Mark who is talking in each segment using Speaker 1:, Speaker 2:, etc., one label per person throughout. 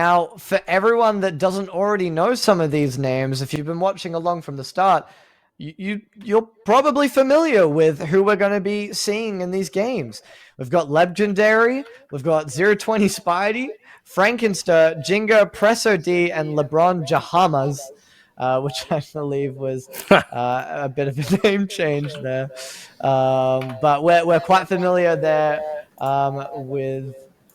Speaker 1: Now, for everyone that doesn't already know some of these names, if you've been watching along from the start, you're probably familiar with who we're going to be seeing in these games. We've got Legendary, we've got 020 Spidey, Frankenster, Jinga, Presso D, and LeBron Jahamas, which I believe was a bit of a name change there. But we're quite familiar there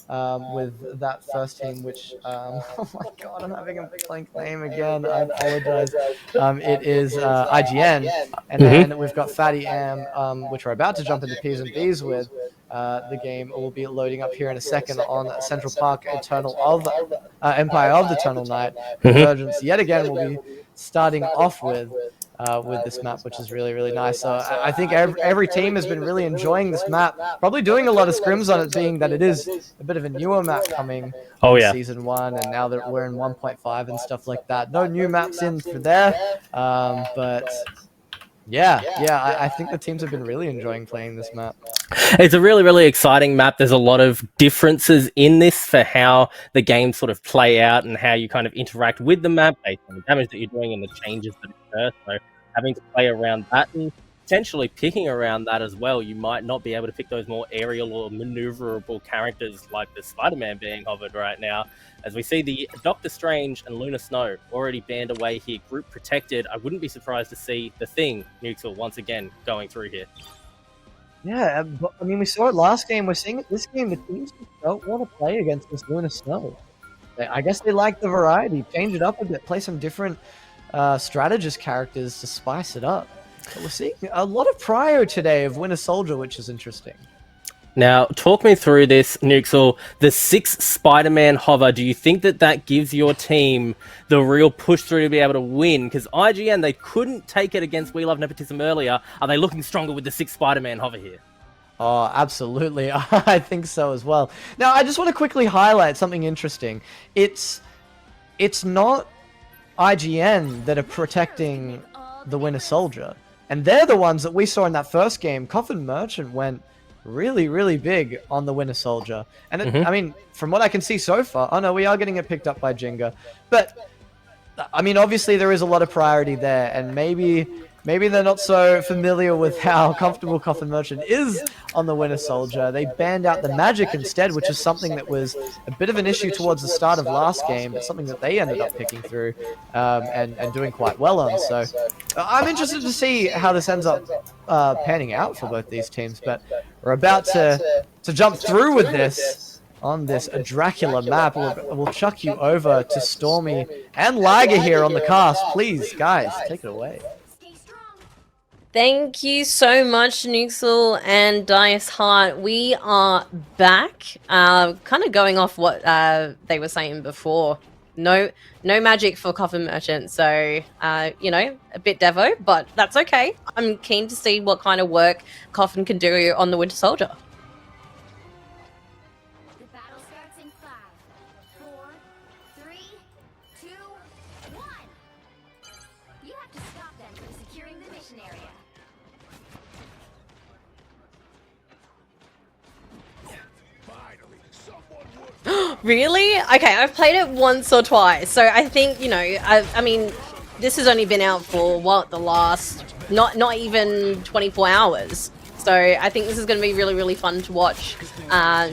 Speaker 1: with that first team, which oh my god, I'm having a blank name again. I apologize. It is I.G.N, and then we've got fattyam, which we're about to jump into P's and B's with. The game will be loading up here in a second on Central Park Eternal of Empire of the Eternal Night. Convergence yet again will be starting off with this map, which is really, really nice. So I think every team has been really enjoying this map, probably doing a lot of scrims on it, being that it is a bit of a newer map coming in Season 1, and now that we're in 1.5 and stuff like that. No new maps in for there, but yeah, I think the teams have been really enjoying playing this map.
Speaker 2: It's a really, really exciting map. There's a lot of differences in this for how the games sort of play out and how you kind of interact with the map based on the damage that you're doing and the changes that occur. So having to play around that and potentially picking around that as well, you might not be able to pick those more aerial or maneuverable characters like the Spider-Man being hovered right now. As we see the Doctor Strange and Luna Snow already banned away here, group protected. I wouldn't be surprised to see the Thing, Nuxel, once again going through here.
Speaker 1: Yeah, but, I mean, we saw it last game. We're seeing it this game. The teams don't want to play against this Luna Snow. I guess they like the variety. Change it up a bit. Play some different strategist characters to spice it up. But we're seeing a lot of prio today of Winter Soldier, which is interesting.
Speaker 2: Now, talk me through this, Nuxel. The 6 Spider-Man hover, do you think that that gives your team the real push through to be able to win? Because I.G.N, they couldn't take it against We Love Nepotism earlier. Are they looking stronger with the 6 Spider-Man hover here?
Speaker 1: Oh, absolutely. I think so as well. Now, I just want to quickly highlight something interesting. It's not I.G.N that are protecting the Winter Soldier. And they're the ones that we saw in that first game. Coffin Merchant went really, really big on the Winter Soldier. And it, I mean, from what I can see so far, oh no, we are getting it picked up by Jinga. But, I mean, obviously there is a lot of priority there, and maybe they're not so familiar with how comfortable Coffin Merchant is on the Winter Soldier. They banned out the magic instead, which is something that was a bit of an issue towards the start of last game, but something that they ended up picking through and doing quite well on. So I'm interested to see how this ends up panning out for both these teams, but we're about to jump through with this on this Dracula map. We'll chuck you over to Stormy and Liger here on the cast. Please, guys, take it away.
Speaker 3: Thank you so much, Nuxel and Dice Heart. We are back. Kind of going off what they were saying before. No magic for Coffin Merchant, so you know, a bit devo, but that's okay. I'm keen to see what kind of work Coffin can do on the Winter Soldier.
Speaker 4: The battle starts in 5, 4, 3, 2, 1. You have to stop them from securing the mission area.
Speaker 3: Really? Okay, I've played it once or twice, so I think, you know, I mean, this has only been out for, what, the last, not even 24 hours. So I think this is going to be really, really fun to watch,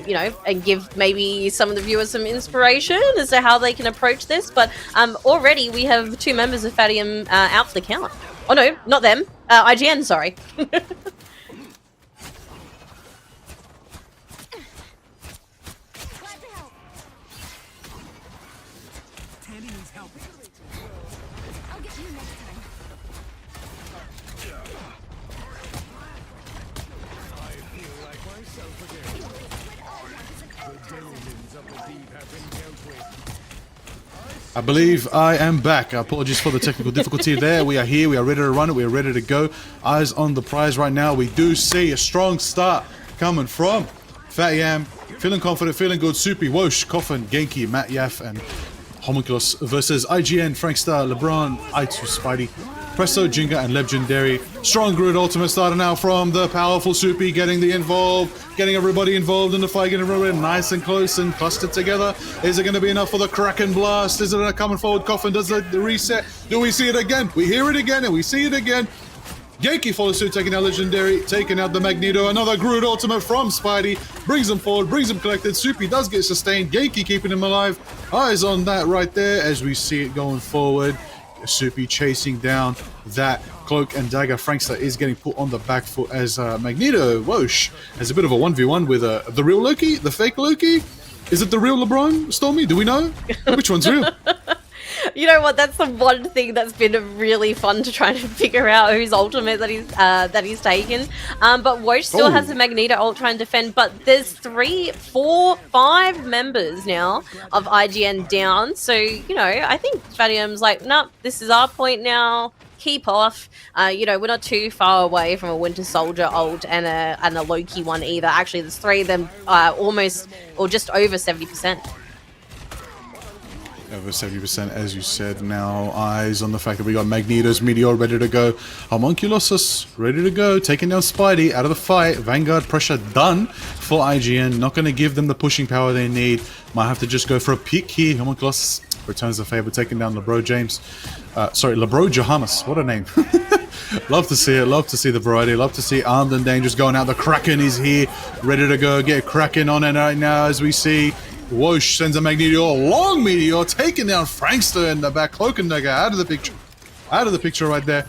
Speaker 3: you know, and give maybe some of the viewers some inspiration as to how they can approach this. But already we have 2 members of fattyam out for the count. Oh no, not them. I.G.N, sorry.
Speaker 5: I believe I am back. Apologies for the technical difficulty there. We are here. We are ready to run it. We are ready to go. Eyes on the prize right now. We do see a strong start coming from fattyam. Feeling confident, feeling good. Soupy, Wosh, Coffin, Genki, Matt Yaf, and Homunculus versus I.G.N, Frankstar, LeBron, I2, Spidey. Presto, Jinga, and Legendary. Strong Groot ultimate starting out from the powerful Soupy, getting everybody involved in the fight, getting everybody nice and close and clustered together. Is it going to be enough for the Kraken Blast? Is it coming forward? Coffin does the reset. Do we see it again? We hear it again, and we see it again. Genki follows suit, taking out Legendary, taking out the Magneto. Another Groot ultimate from Spidey. Brings him forward, brings him collected. Soupy does get sustained. Genki keeping him alive. Eyes on that right there as we see it going forward. Soupy chasing down that Cloak and Dagger. Frankster is getting put on the back foot as Magneto, whoosh, has a bit of a 1v1 with the real Loki, the fake Loki. Is it the real LeBron, Stormy? Do we know? Which one's real?
Speaker 3: You know what? That's the one thing that's been really fun to try to figure out whose ultimate that he's taken. But Wosh still has a Magneto ult trying to defend. But there's 3, 4, 5 members now of I.G.N down. So you know, I think fattyam's like, nope, this is our point now. Keep off. You know, we're not too far away from a Winter Soldier ult and a Loki one either. Actually, there's 3 of them, almost or just over 70%.
Speaker 5: Over 70%, as you said. Now, eyes on the fact that we got Magneto's Meteor ready to go. Homunculosus ready to go, taking down Spidey out of the fight. Vanguard pressure done for I.G.N. Not going to give them the pushing power they need. Might have to just go for a pick here. Homunculosus returns the favor, taking down LeBro James. LeBro Jahamas. What a name. Love to see it. Love to see the variety. Love to see Armed and Dangerous going out. The Kraken is here, ready to go. Get Kraken on it right now as we see. Whoosh sends a Magneto, a long meteor, taking down Frankster in the back. Cloak and Dagger out of the picture. Out of the picture right there.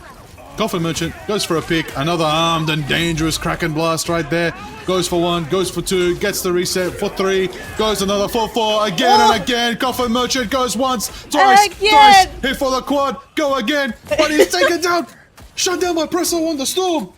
Speaker 5: Coffin Merchant goes for a pick. Another Armed and Dangerous Kraken Blast right there. Goes for 1, goes for 2, gets the reset for 3, goes another for 4, again and again. Coffin Merchant goes once, twice, hit for the quad, go again, but he's taken down. Shut down by Presso on the storm.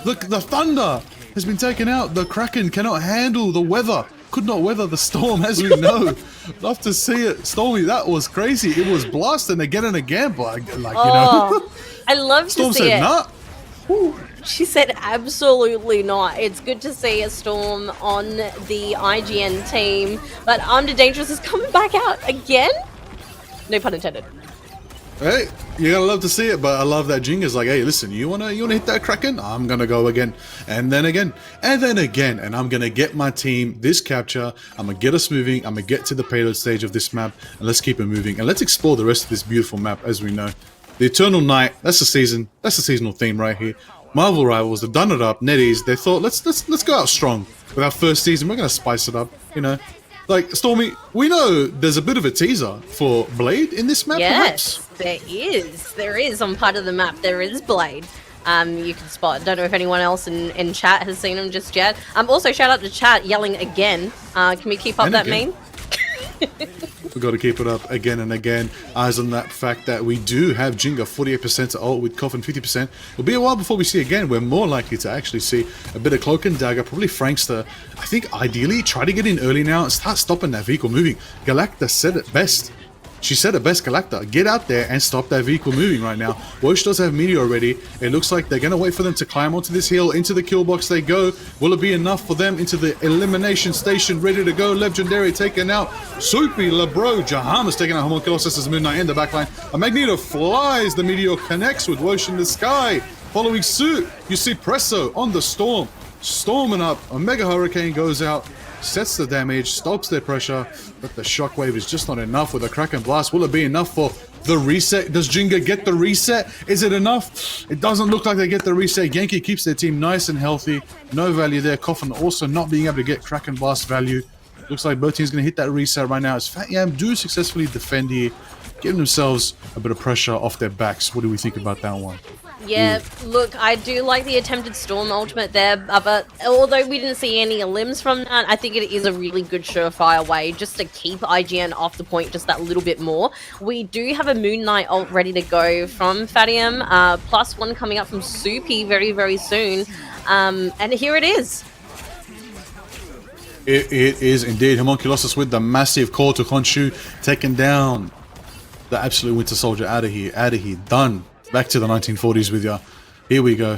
Speaker 5: The thunder has been taken out. The Kraken cannot handle the weather. Could not weather the storm, as we know. Love to see it. Stormy, that was crazy. It was blasting again and again, but you know.
Speaker 3: I love
Speaker 5: Storm
Speaker 3: to see
Speaker 5: said,
Speaker 3: it.
Speaker 5: nah.
Speaker 3: She said absolutely not. It's good to see a Storm on the I.G.N team, but Armed and Dangerous is coming back out again? No pun intended.
Speaker 5: Hey, you gotta love to see it, but I love that Jinga's like, hey, listen, you wanna hit that Kraken? I'm gonna go again, and then again, and then again, and I'm gonna get my team this capture. I'm gonna get us moving. I'm gonna get to the payload stage of this map, and let's keep it moving, and let's explore the rest of this beautiful map. As we know, the Eternal Night. That's the season. That's the seasonal theme right here. Marvel Rivals. They've done it up. NetEase. They thought let's go out strong with our first season. We're gonna spice it up. You know. Like, Stormy, we know there's a bit of a teaser for Blade in this map,
Speaker 3: Yes,
Speaker 5: perhaps?
Speaker 3: there is. There is on part of the map. There is Blade. You can spot. Don't know if anyone else in chat has seen him just yet. Also, shout out to chat yelling again. Can we keep up
Speaker 5: And
Speaker 3: that
Speaker 5: again.
Speaker 3: meme?
Speaker 5: We've got to keep it up again and again. Eyes on that fact that we do have Jinga 48% to ult with Coffin 50%. It'll be a while before we see again. We're more likely to actually see a bit of Cloak and Dagger, probably Frankster. I think ideally try to get in early now and start stopping that vehicle moving. Galacta said it best. She said it best, Galacta. Get out there and stop that vehicle moving right now. Wosh does have Meteor already. It looks like they're going to wait for them to climb onto this hill. Into the kill box they go. Will it be enough for them? Into the elimination station, ready to go. Legendary taken out. Soupy, LeBro, Jahamas taking out Homunculosus as Moon Knight in the backline. A Magneto flies. The Meteor connects with Wosh in the sky. Following suit, you see Presso on the storm. Storming up. A Mega Hurricane goes out. Sets the damage, stops their pressure, but the shockwave is just not enough with a Kraken Blast. Will it be enough for the reset? Does Jinga get the reset? Is it enough? It doesn't look like they get the reset. Yankee keeps their team nice and healthy. No value there. Coffin also not being able to get Kraken Blast value. Looks like both teams going to hit that reset right now as fattyam do successfully defend here, giving themselves a bit of pressure off their backs. What do we think about that one?
Speaker 3: Yeah, look, I do like the attempted Storm ultimate there, but although we didn't see any limbs from that, I think it is a really good surefire way just to keep I.G.N off the point just that little bit more. We do have a Moon Knight ult ready to go from fattyam, plus one coming up from Soupy very, very soon, and here it is.
Speaker 5: It is indeed Homunculosus with the massive call to Khonshu, taking down the absolute Winter Soldier. Out of here, done. Back to the 1940s with ya. Here we go.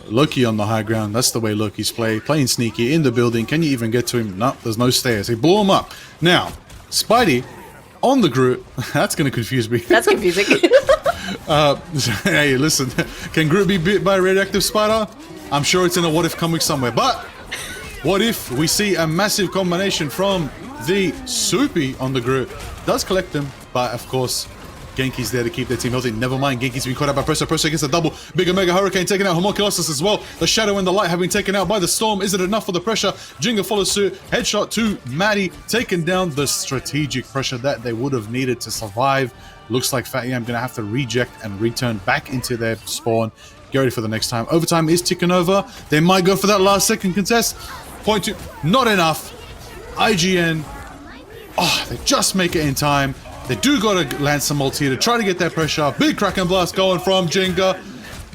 Speaker 5: Loki on the high ground. That's the way Loki's playing sneaky in the building. Can you even get to him? No, there's no stairs. He blew him up. Now, Spidey on the Groot. That's going to confuse me.
Speaker 3: That's confusing.
Speaker 5: Hey, listen, can Groot be bit by a radioactive spider? I'm sure it's in a what if comic somewhere, but what if we see a massive combination from the Soupy on the Groot? Does collect them, but of course, Genki's there to keep their team healthy. Never mind, Genki's been caught out by Presso. Presso gets a double. Big Mega Hurricane taking out Homunculus as well. The Shadow and the Light have been taken out by the Storm. Is it enough for the pressure? Jinga follows suit. Headshot to Maddie, taking down the strategic pressure that they would have needed to survive. Looks like fattyam going to have to reject and return back into their spawn. Get ready for the next time. Overtime is ticking over. They might go for that last second contest. Point two, not enough. I.G.N. Oh, they just make it in time. They do got to land some ulti to try to get that pressure. Big Kraken Blast going from Jinga.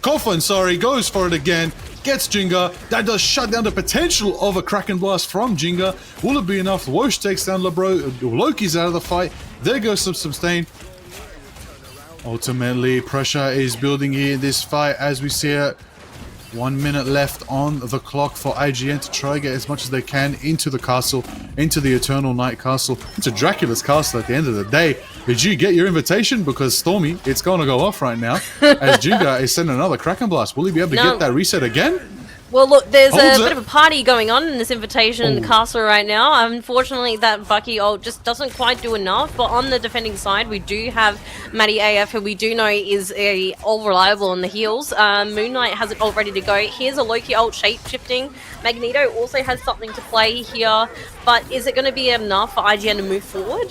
Speaker 5: Coffin, sorry, goes for it again. Gets Jinga. That does shut down the potential of a Kraken Blast from Jinga. Will it be enough? Wosh takes down LeBro. Loki's out of the fight. There goes some sustain. Ultimately, pressure is building here in this fight as we see it. 1 minute left on the clock for I.G.N to try to get as much as they can into the castle, into the Eternal Night Castle, into Dracula's castle at the end of the day. Did you get your invitation? Because Stormy, it's going to go off right now as Jinga is sending another Kraken Blast. Will he be able to get that reset again?
Speaker 3: Well, look, there's a bit of a party going on in this invitation in the castle right now. Unfortunately, that Bucky ult just doesn't quite do enough. But on the defending side, we do have Maddie AF, who we do know is all reliable on the heals. Moonlight has it all ready to go. Here's a Loki ult shape-shifting. Magneto also has something to play here. But is it going to be enough for I.G.N to move forward?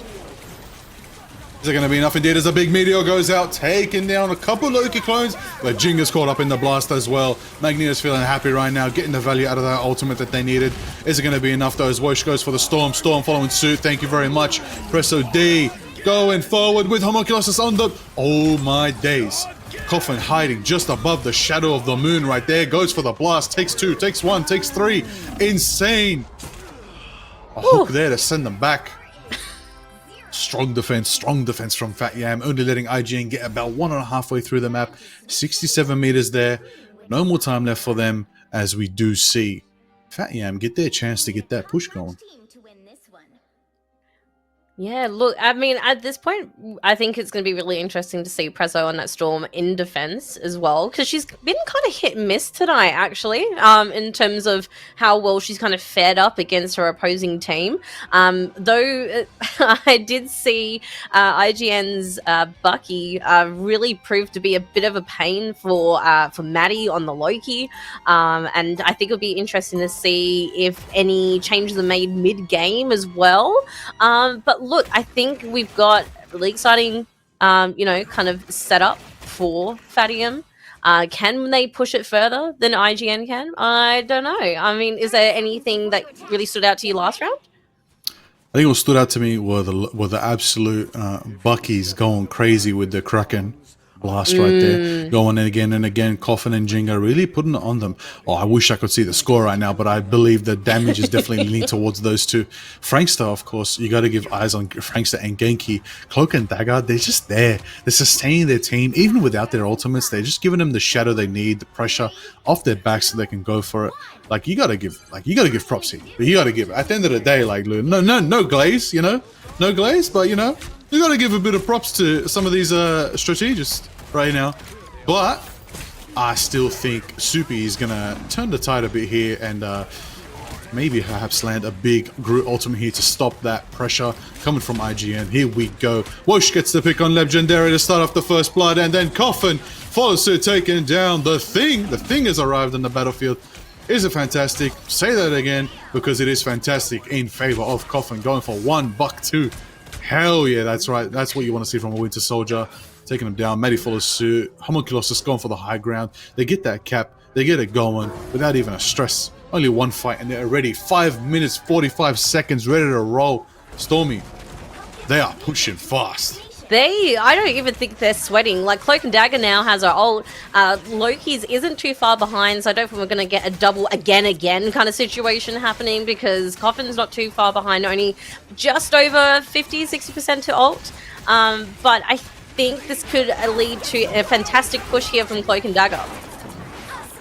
Speaker 5: Is it going to be enough indeed as a big meteor goes out, taking down a couple Loki clones, but Jinga's caught up in the blast as well. Magneto's feeling happy right now, getting the value out of that ultimate that they needed. Is it going to be enough though as Wosh goes for the Storm? Storm following suit, thank you very much. Presso D going forward with Homunculus on the... Oh my days. Coffin hiding just above the shadow of the moon right there, goes for the blast, takes two, takes one, takes three. Insane. A hook there to send them back. Strong defense from fattyam, only letting I.G.N get about 1.5 way through the map. 67 meters there. No more time left for them as we do see fattyam get their chance to get that push going.
Speaker 3: Yeah, look, I mean, at this point, I think it's going to be really interesting to see Prezzo on that Storm in defense as well, because she's been kind of hit and miss tonight, actually, in terms of how well she's kind of fared up against her opposing team. Though I did see I.G.N's Bucky really prove to be a bit of a pain for Maddie on the Loki, and I think it'll be interesting to see if any changes are made mid-game as well. But look, I think we've got a really exciting, kind of setup for fattyam. Can they push it further than I.G.N can? I don't know. I mean, is there anything that really stood out to you last round?
Speaker 5: I think what stood out to me were the absolute Buckies going crazy with the Kraken Blast right there, going in again and again. Coffin and Jinga really putting it on them. Oh, I wish I could see the score right now, but I believe the damage is definitely leaning towards those two. Frankster, of course, you got to give eyes on Frankster and Genki. Cloak and Dagger, they're just there. They're sustaining their team, even without their ultimates. They're just giving them the shadow they need, the pressure off their back so they can go for it. Like, you gotta give props here. But you gotta give. At the end of the day, like, no glaze, no glaze, but you gotta give a bit of props to some of these strategists right now. But I still think Soupy is gonna turn the tide a bit here and maybe perhaps land a big Groot ultimate here to stop that pressure coming from I.G.N. Here we go. Wosh gets the pick on Legendary to start off the first blood, and then Coffin follows suit, taking down the Thing. The Thing has arrived on the battlefield. Is it fantastic? Say that again, because it is fantastic in favor of Coffin, going for $1 Hell yeah, that's right. That's what you want to see from a Winter Soldier. Taking him down. Maddie follows suit. Homunculus is going for the high ground. They get that cap. They get it going without even a stress. Only one fight and they're already 5 minutes, 45 seconds ready to roll. Stormy, they are pushing fast.
Speaker 3: I don't even think they're sweating. Like, Cloak and Dagger now has our old Loki's isn't too far behind, so I don't think we're going to get a double again kind of situation happening, because Coffin's not too far behind, only just over 50-60% to ult. But I think this could lead to a fantastic push here from Cloak and Dagger.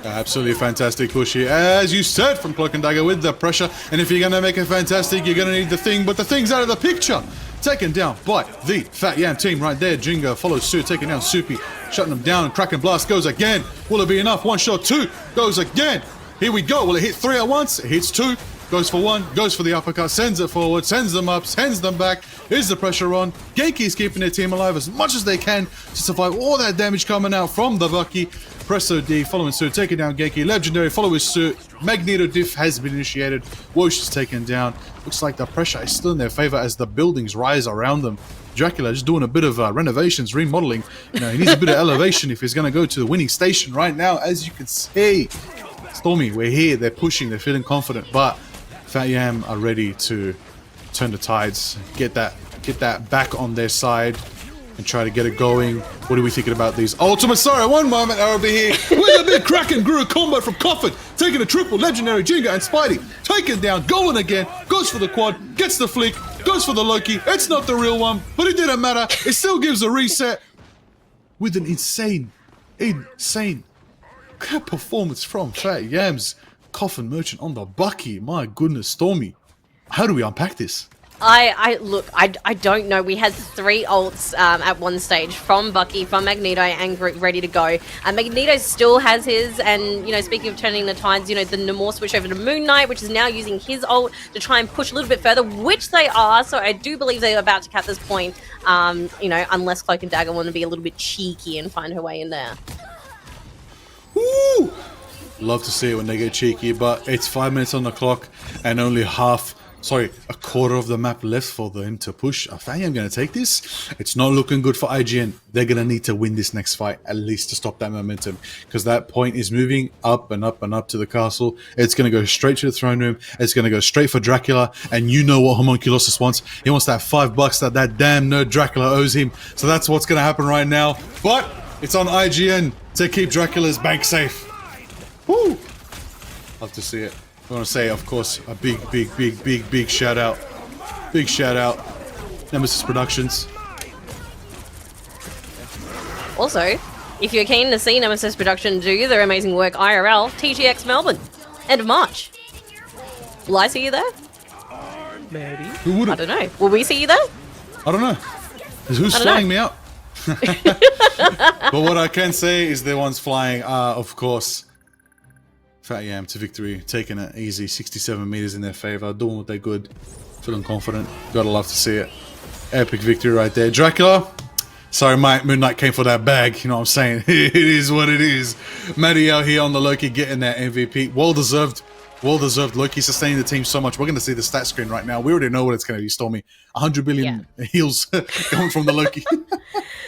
Speaker 5: Absolutely fantastic push here, as you said, from Cloak and Dagger with the pressure. And if you're going to make it fantastic, you're going to need the Thing, but the Thing's out of the picture. taken down by the Fat Yam team right there. Jinga follows suit, taking down Soupy, shutting them down. Kraken Blast goes again. Will it be enough? One shot, two, goes again. Here we go. Will it hit three at once? It hits two, goes for one, goes for the uppercut, sends it forward, sends them up, sends them back. Is the pressure on? Genki's keeping their team alive as much as they can to survive all that damage coming out from the Bucky. Presso D following suit, taking down Genki. Legendary following suit. Magneto diff has been initiated. Whoosh is taken down. Looks like the pressure is still in their favor as the buildings rise around them. Dracula just doing a bit of renovations, remodeling. You know, he needs a bit of elevation if he's going to go to the winning station right now. As you can see, Stormy, we're here. They're pushing. They're feeling confident. But Fat Yam are ready to turn the tides, get that back on their side, and try to get it going. What are we thinking about these ultimates? Sorry, one moment, I'll be here. With a big Kraken Guru combo from Coffin, taking a triple legendary Jinga and Spidey, taken down, going again, goes for the quad, gets the flick, goes for the Loki. It's not the real one, but it didn't matter. It still gives a reset with an insane performance from Fat Yam's Coffin Merchant on the Bucky. My goodness, Stormy. How do we unpack this?
Speaker 3: I don't know. We had 3 ults at one stage from Bucky, from Magneto, and Groot ready to go. Magneto still has his, and, you know, speaking of turning the tides, you know, the Namor switch over to Moon Knight, which is now using his ult to try and push a little bit further, which they are. So I do believe they're about to cap this point, you know, unless Cloak and Dagger want to be a little bit cheeky and find her way in there.
Speaker 5: Woo! Love to see it when they get cheeky, but it's 5 minutes on the clock and only a quarter of the map left for them to push. I am going to take this. It's not looking good for I.G.N. They're going to need to win this next fight, at least to stop that momentum, because that point is moving up and up and up to the castle. It's going to go straight to the throne room. It's going to go straight for Dracula, and you know what Homunculus wants. He wants that $5 that damn nerd Dracula owes him. So that's what's going to happen right now. But it's on I.G.N. to keep Dracula's bank safe. Woo! Love to see it. I want to say, of course, a big shout out. Big shout out. Nemesis Productions.
Speaker 3: Also, if you're keen to see Nemesis Productions do their amazing work IRL, TGX Melbourne, end of March. Will I see you there?
Speaker 2: Maybe.
Speaker 5: Who would
Speaker 3: I don't know. Will we see you there?
Speaker 5: I don't know. Who's flying me out? But what I can say is the ones flying are, of course, Fat Yam to victory, taking it easy, 67 meters in their favor, doing what they're good, feeling confident. Gotta love to see it. Epic victory right there. Dracula, sorry mate, Moon Knight came for that bag, you know what I'm saying? It is what it is. Maddie out here on the Loki getting that MVP. Well deserved. Loki sustaining the team so much. We're going to see the stat screen right now. We already know what it's going to be, Stormy. 100 billion heals coming from the Loki.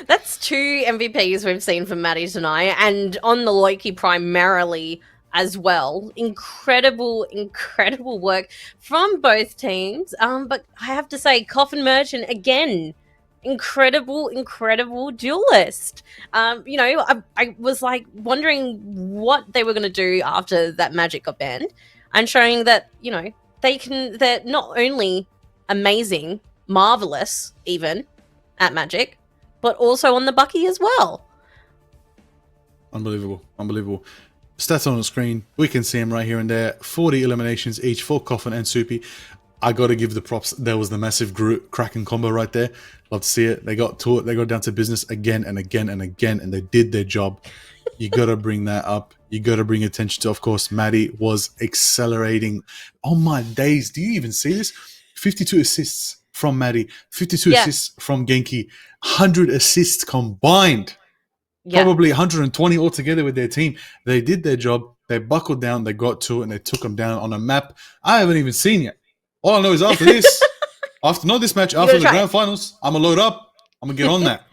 Speaker 3: That's 2 MVPs we've seen from Maddie tonight, and on the Loki primarily as well. Incredible work from both teams. But I have to say, Coffin Merchant again, incredible duelist. You know, I was like wondering what they were going to do after that magic got banned, and showing that, you know, they're not only amazing, marvelous even at magic, but also on the Bucky as well.
Speaker 5: Unbelievable. Stats on the screen, we can see him right here and there. 40 eliminations each for Coffin and Soupy. I got to give the props. There was the massive Kraken combo right there. Love to see it. They got to it. They got down to business again and again and again, and they did their job. You got to bring that up. You got to bring attention to, of course, Maddie was accelerating. Oh my days. Do you even see this? 52 assists from Maddie. 52 assists from Genki. 100 assists combined. Probably 120 altogether with their team. They did their job. They buckled down. They got to it, and they took them down on a map I haven't even seen yet. All I know is after this, not this match, after the grand finals, I'm going to load up. I'm going to get on that.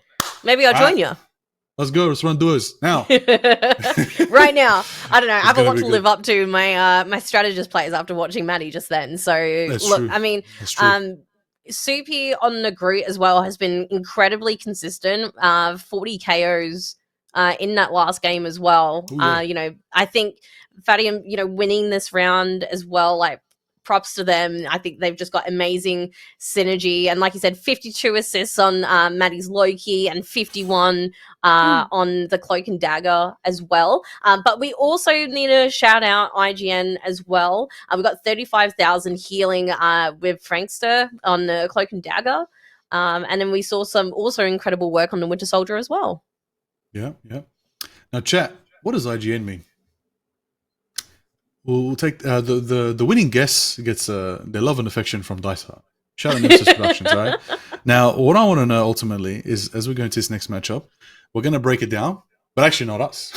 Speaker 3: Maybe I'll join you.
Speaker 5: Let's go. Let's run doors now.
Speaker 3: Right now. I don't know. I have a lot to live up to my strategist plays after watching Maddie just then. So, look, I mean, Soupy on the Groot as well has been incredibly consistent. 40 KOs in that last game as well. You know, I think fattyam, you know, winning this round as well, like, props to them. I think they've just got amazing synergy. And like you said, 52 assists on Maddie's Loki and 51 on the Cloak and Dagger as well. But we also need to shout out I.G.N as well. We've got 35,000 healing with Frankster on the Cloak and Dagger. And then we saw some also incredible work on the Winter Soldier as well.
Speaker 5: Yeah. Now, chat, what does IGN mean? We'll take the winning guess gets their love and affection from Dice Art. Shout out Nemesis Productions, all right? Now, what I want to know ultimately is, as we go into this next matchup, we're going to break it down, but actually not us.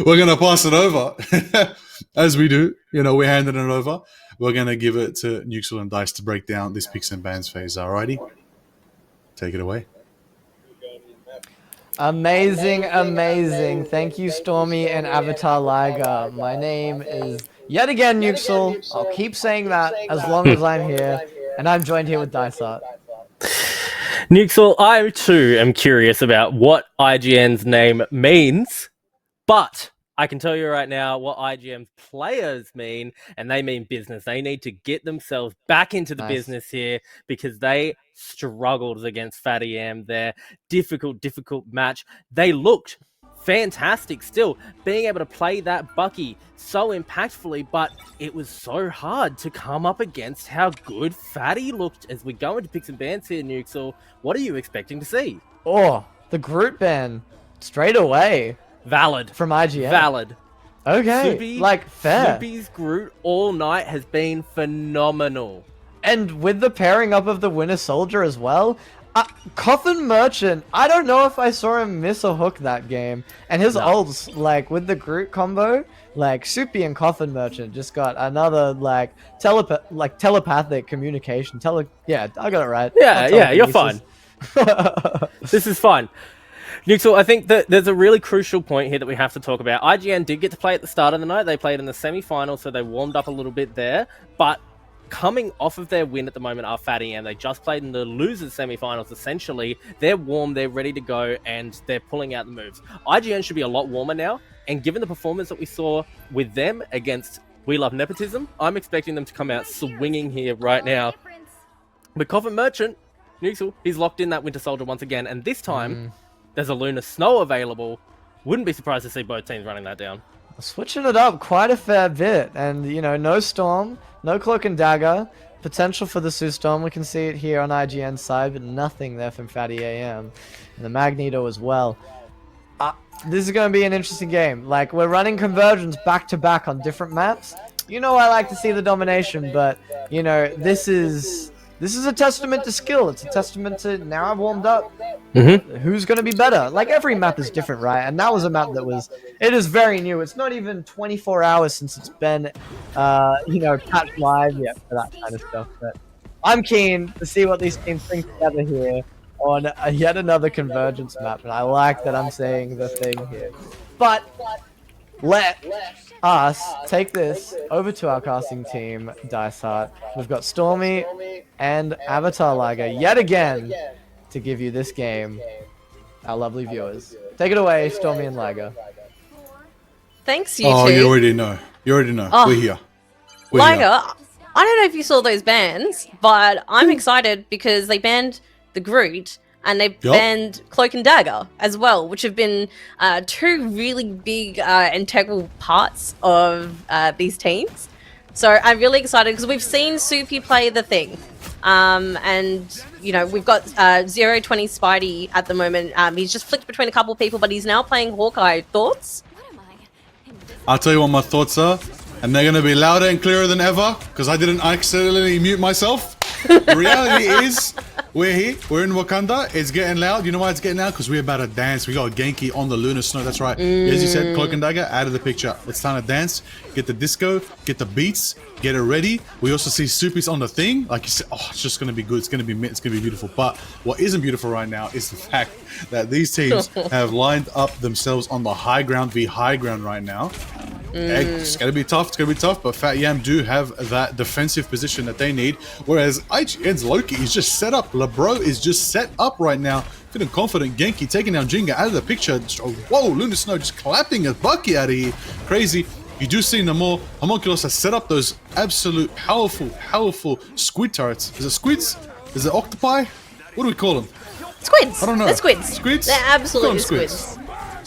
Speaker 5: We're going to pass it over, as we do. We're handing it over. We're going to give it to Nuxel and Dice to break down this picks and bans phase. Alrighty? Take it away.
Speaker 1: Amazing. Thank you, Stormy and Avatar Liger. My name is yet again Nuxel. I'll keep saying that as long as I'm here. And I'm joined here with Dice Art.
Speaker 2: Nuxel, I too am curious about what IGN's name means, but I can tell you right now what IGN's players mean, and they mean business. They need to get themselves back into the business here because they struggled against fattyam. Their difficult match. They looked fantastic still, being able to play that Bucky so impactfully, but it was so hard to come up against how good Fatty looked. As we go into picks and bans here, Nuxel, what are you expecting to see?
Speaker 1: Oh, the Groot ban straight away.
Speaker 2: Valid.
Speaker 1: From I.G.N.
Speaker 2: Valid.
Speaker 1: Okay, fair.
Speaker 2: Soupy's Groot all night has been phenomenal.
Speaker 1: And with the pairing up of the Winter Soldier as well, Coffin Merchant, I don't know if I saw him miss a hook that game. And his ults, with the Groot combo, Soupy and Coffin Merchant just got another, telepathic communication. Yeah, I got it right.
Speaker 2: Yeah, you're fine. This is fine. Nuxel, I think that there's a really crucial point here that we have to talk about. I.G.N did get to play at the start of the night. They played in the semi-final, so they warmed up a little bit there. But coming off of their win at the moment are fattyam. They just played in the losers semi-finals, essentially. They're warm, they're ready to go, and they're pulling out the moves. I.G.N should be a lot warmer now, and given the performance that we saw with them against We Love Nepotism, I'm expecting them to come out swinging here right now. But Coffin Merchant, Nuxel, he's locked in that Winter Soldier once again, and this time, there's a Lunar Snow available. Wouldn't be surprised to see both teams running that down.
Speaker 1: Switching it up quite a fair bit, and no Storm, no Cloak and Dagger, potential for the Sue Storm. We can see it here on IGN's side, but nothing there from fattyam, and the Magneto as well. This is going to be an interesting game. We're running conversions back to back on different maps. I like to see the domination, but this is a testament to skill. It's a testament to now I've warmed up. Who's going to be better? Every map is different, right? And that was a map that it is very new. It's not even 24 hours since it's been, patched live yet for that kind of stuff. But I'm keen to see what these teams bring together here on yet another convergence map. And I like that I'm saying the thing here. But let us take this over to our casting team, Dice Art. We've got Stormy and Avatar Liger yet again to give you this game, our lovely viewers. Take it away, Stormy and Liger.
Speaker 3: Thanks, you two.
Speaker 5: Oh, you already know. We're here.
Speaker 3: Liger, I don't know if you saw those bans, but I'm excited because they banned the Groot and they banned Cloak and Dagger as well, which have been two really big integral parts of these teams. So I'm really excited because we've seen Soupy play the thing. And, we've got 020 Spidey at the moment. He's just flicked between a couple of people, but he's now playing Hawkeye. Thoughts?
Speaker 5: I'll tell you what my thoughts are, and they're going to be louder and clearer than ever because I didn't accidentally mute myself. The reality is, we're here, we're in Wakanda, it's getting loud. You know why it's getting loud? Because we're about to dance. We got Genki on the Lunar Snow, that's right. As you said, Cloak and Dagger, out of the picture. It's time to dance, get the disco, get the beats, get it ready. We also see Soupy's on the thing. Like you said, it's just going to be good. It's going to be beautiful. But what isn't beautiful right now is the fact that these teams have lined up themselves on the high ground v high ground right now. It's going to be tough, but fattyam do have that defensive position that they need, whereas I.G.N's Loki is just set up. LeBro is just set up right now, feeling confident. Genki taking down Jinga out of the picture. Whoa, Lunar Snow just clapping a Bucky out of here. Crazy. You do see Namor. Homunculus has set up those absolute powerful squid turrets. Is it squids? Is it octopi? What do we call them?
Speaker 3: Squids.
Speaker 5: I don't know.
Speaker 3: They're squids.
Speaker 5: Squids?
Speaker 3: They're absolutely squids.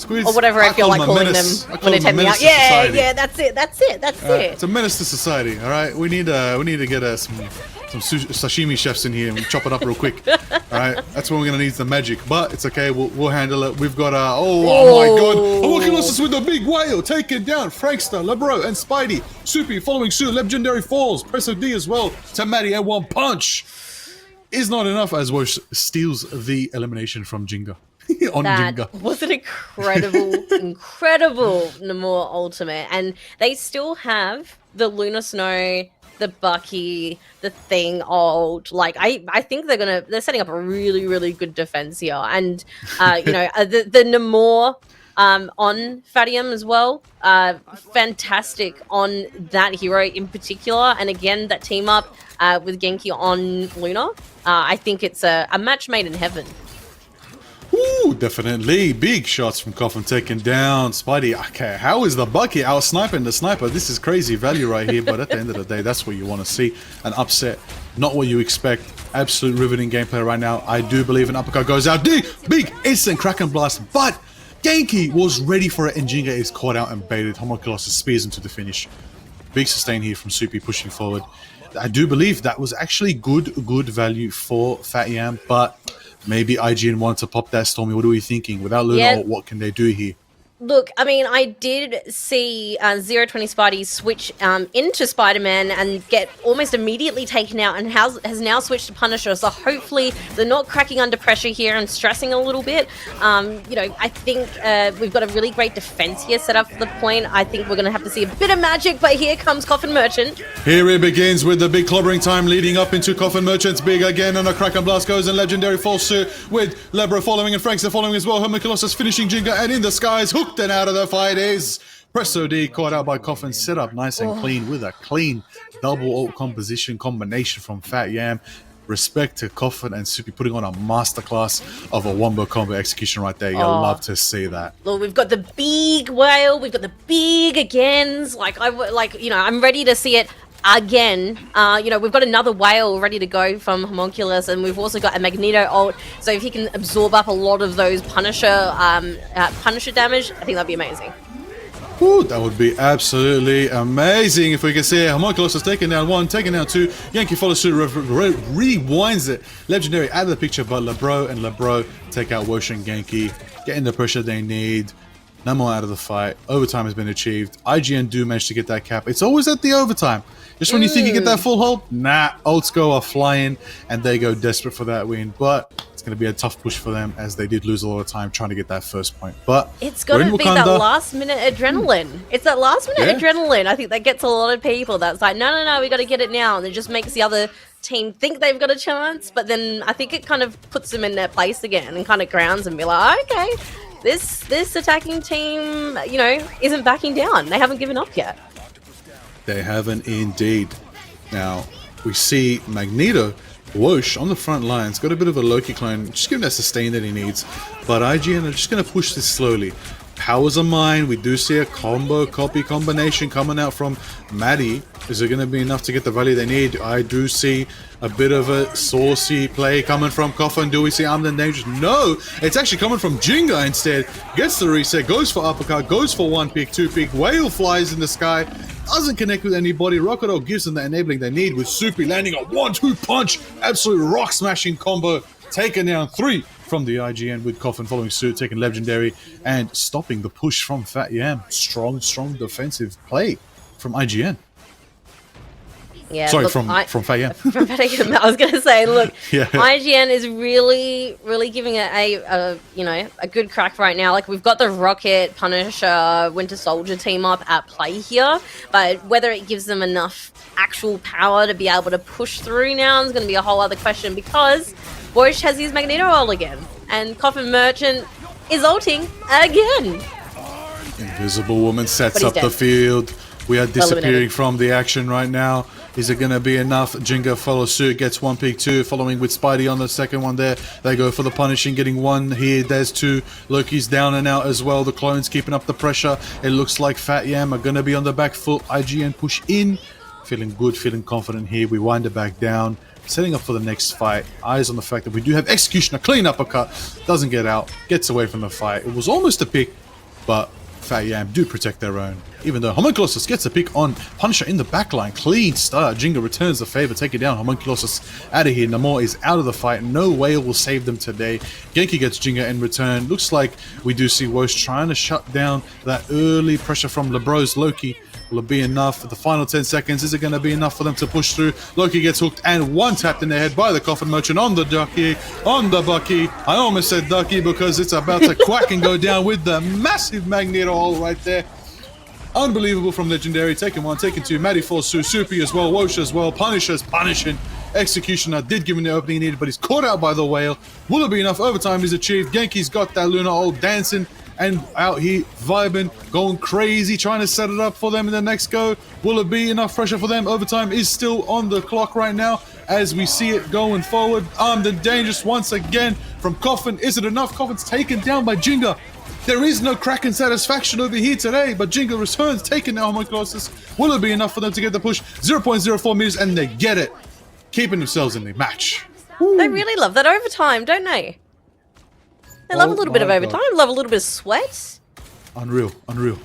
Speaker 3: Or whatever I feel like calling them when they take me out. Yeah, yeah, that's it. That's it. That's it.
Speaker 5: It's a menace to society. All right, we need to get some sashimi chefs in here and chop it up real quick. All right, that's when we're gonna need some magic, but it's okay. We'll handle it. We've got oh my god, Homunculus with a big whale taking down Frankster, Lebro, and Spidey. Soupy following suit. Legendary falls. Presso D as well. Tamati and one punch is not enough as Wosh steals the elimination from Jinga.
Speaker 3: That was an incredible Namor ultimate, and they still have the Lunar Snow, the Bucky, the Thing ult. Like I think they're setting up a really good defense here, and the Namor on fattyam as well. Fantastic on that hero in particular, and again that team up with Genki on Luna. I think it's a match made in heaven.
Speaker 5: Ooh, definitely. Big shots from Coffin taking down Spidey. Okay, how is the Bucky out sniping the sniper? This is crazy value right here, but at the end of the day, that's what you want to see. An upset, not what you expect. Absolute riveting gameplay right now. I do believe an uppercut goes out. Big instant Kraken blast, but Genki was ready for it, and Jinga is caught out and baited. Homunculus spears him to the finish. Big sustain here from Soupy pushing forward. I do believe that was actually good value for fattyam, but maybe I.G.N wanted to pop that Stormy. What are we thinking? Without Luna, what can they do here?
Speaker 3: Look, I mean, I did see 020 Spidey switch into Spider-Man and get almost immediately taken out, and has now switched to Punisher. So hopefully they're not cracking under pressure here and stressing a little bit. I think we've got a really great defense here set up for the point. I think we're going to have to see a bit of magic, but here comes Coffin Merchant.
Speaker 5: Here it begins with the big clobbering time leading up into Coffin Merchant's big again, and a Kraken blast goes in legendary false suit with Lebro following and Frankster following as well. Homunculus is finishing Jinga, and in the skies, hooked and out of the fight is Presso D, caught out by Coffin, set up nice and clean with a clean double ult combination from fattyam. Respect to Coffin and Soupy putting on a masterclass of a wombo combo execution right there. You'll love to see that.
Speaker 3: Look, we've got the big whale, we've got the big agains. I'm ready to see it again. We've got another whale ready to go from Homunculus, and we've also got a Magneto ult. So if he can absorb up a lot of those Punisher damage, I think that'd be amazing.
Speaker 5: Ooh, that would be absolutely amazing if we can see it. Homunculus is taking down one, taking down two. Yankee follows suit, rewinds it. Legendary out of the picture, but Lebro take out Wosh and Genki, getting the pressure they need. Namor out of the fight. Overtime has been achieved. I.G.N do manage to get that cap. It's always at the overtime. Just when you think you get that full hold, nah, ults go are flying, and they go desperate for that win. But it's going to be a tough push for them, as they did lose a lot of time trying to get that first point. But
Speaker 3: it's got to be that last minute adrenaline. It's that last minute adrenaline. I think that gets a lot of people. That's like, no, we got to get it now, and it just makes the other team think they've got a chance. But then I think it kind of puts them in their place again and kind of grounds them and be like, okay, this attacking team, isn't backing down. They haven't given up yet.
Speaker 5: They haven't indeed. Now, we see Magneto, Wosh on the front lines, got a bit of a Loki clone, just giving that sustain that he needs. But I.G.N are just going to push this slowly. Powers are mine. We do see a copy combination coming out from Maddie. Is it going to be enough to get the value they need? I do see a bit of a saucy play coming from Coffin. Do we see Armed and Dangerous? No! It's actually coming from Jinga instead. Gets the reset, goes for uppercut, goes for one pick, two pick. Whale flies in the sky. Doesn't connect with anybody. Rocketo gives them the enabling they need with Soupy landing a 1-2 punch. Absolute rock smashing combo. Taking down 3 from the I.G.N with Coffin following suit, taking legendary and stopping the push from fattyam. Strong defensive play from I.G.N.
Speaker 3: Yeah,
Speaker 5: sorry,
Speaker 3: look,
Speaker 5: from fattyam.
Speaker 3: From fattyam, I was going to say, look,
Speaker 5: yeah.
Speaker 3: I.G.N is really giving it a good crack right now. Like, we've got the Rocket, Punisher, Winter Soldier team up at play here, but whether it gives them enough actual power to be able to push through now is going to be a whole other question, because Wosh has his Magneto ult again, and Coffin Merchant is ulting again.
Speaker 5: Invisible Woman sets up the field. We are disappearing from the action right now. Is it going to be enough? Jinga follows suit, gets one pick, two, following with Spidey on the second one there. They go for the punishing, getting one here. There's two. Loki's down and out as well. The clones keeping up the pressure. It looks like fattyam are going to be on the back foot. I.G.N push in. Feeling good, feeling confident here. We wind it back down. Setting up for the next fight. Eyes on the fact that we do have execution. A clean uppercut. Doesn't get out. Gets away from the fight. It was almost a pick. but fattyam do protect their own. Even though Homunculosis gets a pick on Punisher in the backline. Clean start. Jinga returns the favor. Take it down. Homunculosis out of here. Namor is out of the fight. No whale will save them today. Genki gets Jinga in return. Looks like we do see Wosh trying to shut down that early pressure from LeBro's Loki. Will it be enough for the final 10 seconds? Is it going to be enough for them to push through? Loki gets hooked and one tapped in the head by the Coffin Merchant on the Ducky. On the Bucky. I almost said Ducky because it's about to quack and go down with the massive Magneto hole right there. Unbelievable from Legendary. Taking one, taking two. Matty falls through. Soupy as well. Wosh as well. Punisher's punishing. Executioner did give him the opening he needed, but he's caught out by the whale. Will it be enough? Overtime is achieved. Genki's got that Luna old dancing and out here vibing, going crazy, trying to set it up for them in the next go. Will it be enough pressure for them? Overtime is still on the clock right now as we see it going forward. Armed and dangerous once again from Coffin. Is it enough? Coffin's taken down by Jinga. There is no Kraken satisfaction over here today, but Jinga returns, taking down Homunculosis. Will it be enough for them to get the push? 0.04 meters, and they get it. Keeping themselves in the match.
Speaker 3: They really love that overtime, don't they? They love a little bit of overtime, love a little bit of sweat.
Speaker 5: Unreal, unreal.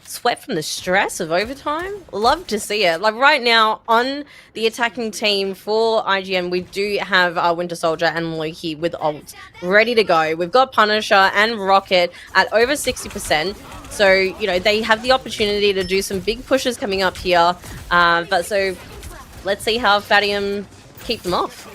Speaker 3: Sweat from the stress of overtime. Love to see it. Like right now on the attacking team for I.G.N, we do have our Winter Soldier and Loki with ults ready to go. We've got Punisher and Rocket at over 60%. So, you know, they have the opportunity to do some big pushes coming up here. But so let's see how fattyam keep them off.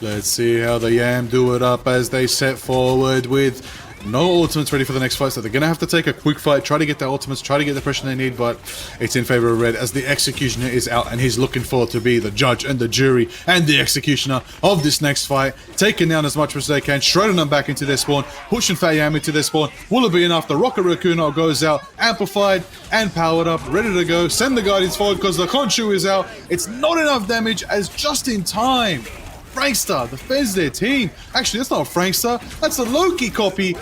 Speaker 5: Let's see how the Yam do it up as they set forward with no ultimates ready for the next fight. So they're going to have to take a quick fight, try to get their ultimates, try to get the pressure they need, but it's in favor of Red as the Executioner is out and he's looking forward to be the judge and the jury and the Executioner of this next fight. Taking down as much as they can, shredding them back into their spawn, pushing fattyam into their spawn. Will it be enough? The Rocket Raccoon goes out, amplified and powered up, ready to go. Send the Guardians forward because the Khonshu is out. It's not enough damage as just in time Frankstar defends their team. Actually, that's not a Frankstar. That's a Loki copying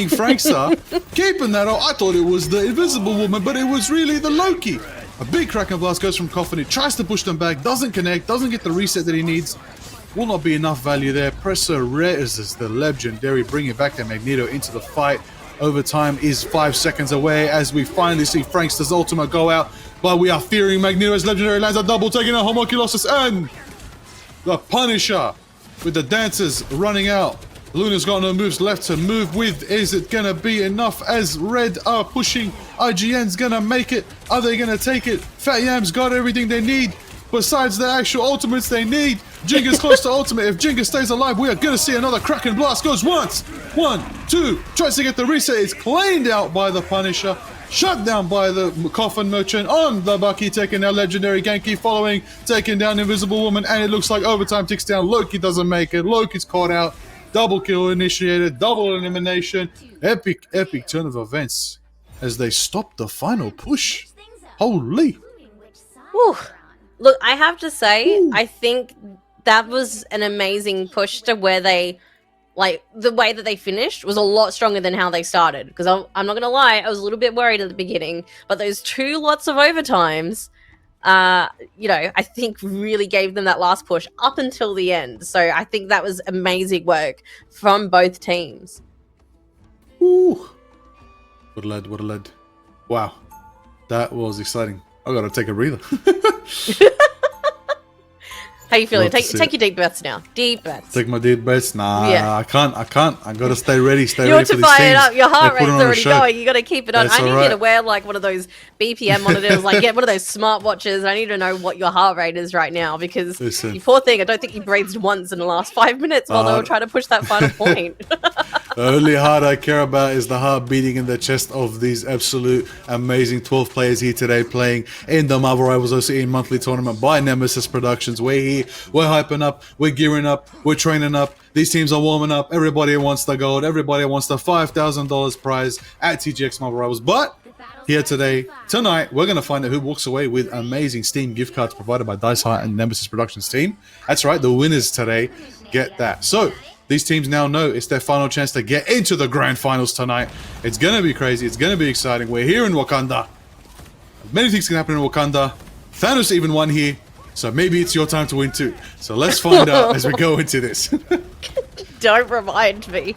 Speaker 5: Frankstar. Keeping that on. I thought it was the Invisible Woman, but it was really the Loki. A big Kraken Blast goes from Coffin. It tries to push them back. Doesn't connect. Doesn't get the reset that he needs. Will not be enough value there. Presser Reyes, the Legendary, bringing back their Magneto into the fight. Overtime is 5 seconds away as we finally see Frankstar's ultimate go out. But we are fearing Magneto's Legendary lands a double, taking out Homunculosis and the Punisher with the dancers running out. Luna's got no moves left to move with. Is it gonna be enough as Red are pushing? I.G.N's gonna make it. Are they gonna take it? fattyam's got everything they need besides the actual ultimates they need. Jinga's close to ultimate. If Jinga stays alive, we are gonna see another Kraken Blast. Goes once, 1, 2, tries to get the reset. It's cleaned out by the Punisher. Shut down by the Coffin Merchant on the Bucky, taking down Legendary. Genki following, taking down Invisible Woman, and it looks like overtime ticks down. Loki doesn't make it. Loki's caught out. Double kill initiated, double elimination. Epic turn of events as they stop the final push. Holy.
Speaker 3: Whew. Look, I have to say, I think that was an amazing push to where they, like, the way that they finished was a lot stronger than how they started. Because I'm not going to lie, I was a little bit worried at the beginning. But those 2 lots of overtimes, you know, I think really gave them that last push up until the end. So I think that was amazing work from both teams.
Speaker 5: Ooh. What a lad, what a lad. Wow. That was exciting. I gotta take a breather.
Speaker 3: How you feeling? Take your deep breaths now. Deep breaths.
Speaker 5: Take my deep breaths. Nah,
Speaker 3: yeah.
Speaker 5: I can't. I gotta stay ready.
Speaker 3: You
Speaker 5: Stay ready
Speaker 3: want
Speaker 5: for
Speaker 3: to
Speaker 5: these
Speaker 3: fire it
Speaker 5: teams.
Speaker 3: up. Your heart rate's already
Speaker 5: show.
Speaker 3: going. You got to keep it on.
Speaker 5: That's
Speaker 3: I need
Speaker 5: all right.
Speaker 3: you to wear like one of those BPM monitors, like get one of those smart watches. I need to know what your heart rate is right now because
Speaker 5: Listen.
Speaker 3: you poor thing. I don't think you breathed once in the last 5 minutes while they were trying to push that final point.
Speaker 5: The only heart I care about is the heart beating in the chest of these absolute amazing 12 players here today playing in the Marvel Rivals OCE Monthly Tournament by Nemesis Productions. We're here, we're hyping up, we're gearing up, we're training up. These teams are warming up. Everybody wants the gold. Everybody wants the $5,000 prize at TGX Marvel Rivals. But here tonight, we're going to find out who walks away with amazing Steam gift cards provided by Dice Heart and Nemesis Productions team. That's right, the winners today get that. So these teams now know it's their final chance to get into the grand finals tonight. It's going to be crazy. It's going to be exciting. We're here in Wakanda. Many things can happen in Wakanda. Thanos even won here. So maybe it's your time to win too. So let's find out as we go into this.
Speaker 3: Don't remind me.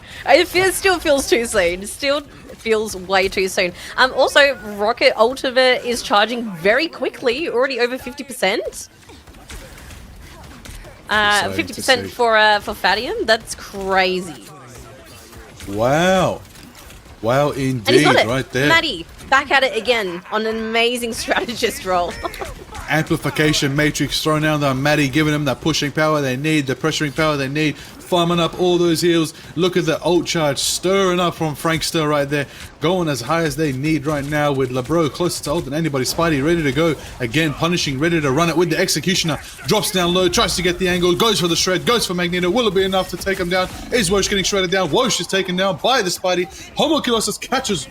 Speaker 3: Still feels too soon. Still feels way too soon. Also, Rocket Ultimate is charging very quickly, already over 50%. 50% for fattyam. That's crazy.
Speaker 5: Wow. Wow,
Speaker 3: And he's
Speaker 5: indeed,
Speaker 3: got it.
Speaker 5: right there.
Speaker 3: Maddie, back at it again on an amazing strategist role.
Speaker 5: Amplification matrix thrown down there. Maddie giving them that pushing power they need, the pressuring power they need, farming up all those heals. Look at the ult charge stirring up from Frankster right there, going as high as they need right now with LeBro closer to ult than anybody. Spidey ready to go again, punishing, ready to run it with the executioner. Drops down low, tries to get the angle, goes for the shred, goes for Magneto. Will it be enough to take him down? Is Wosh getting shredded down? Wosh is taken down by the Spidey. Homunculus catches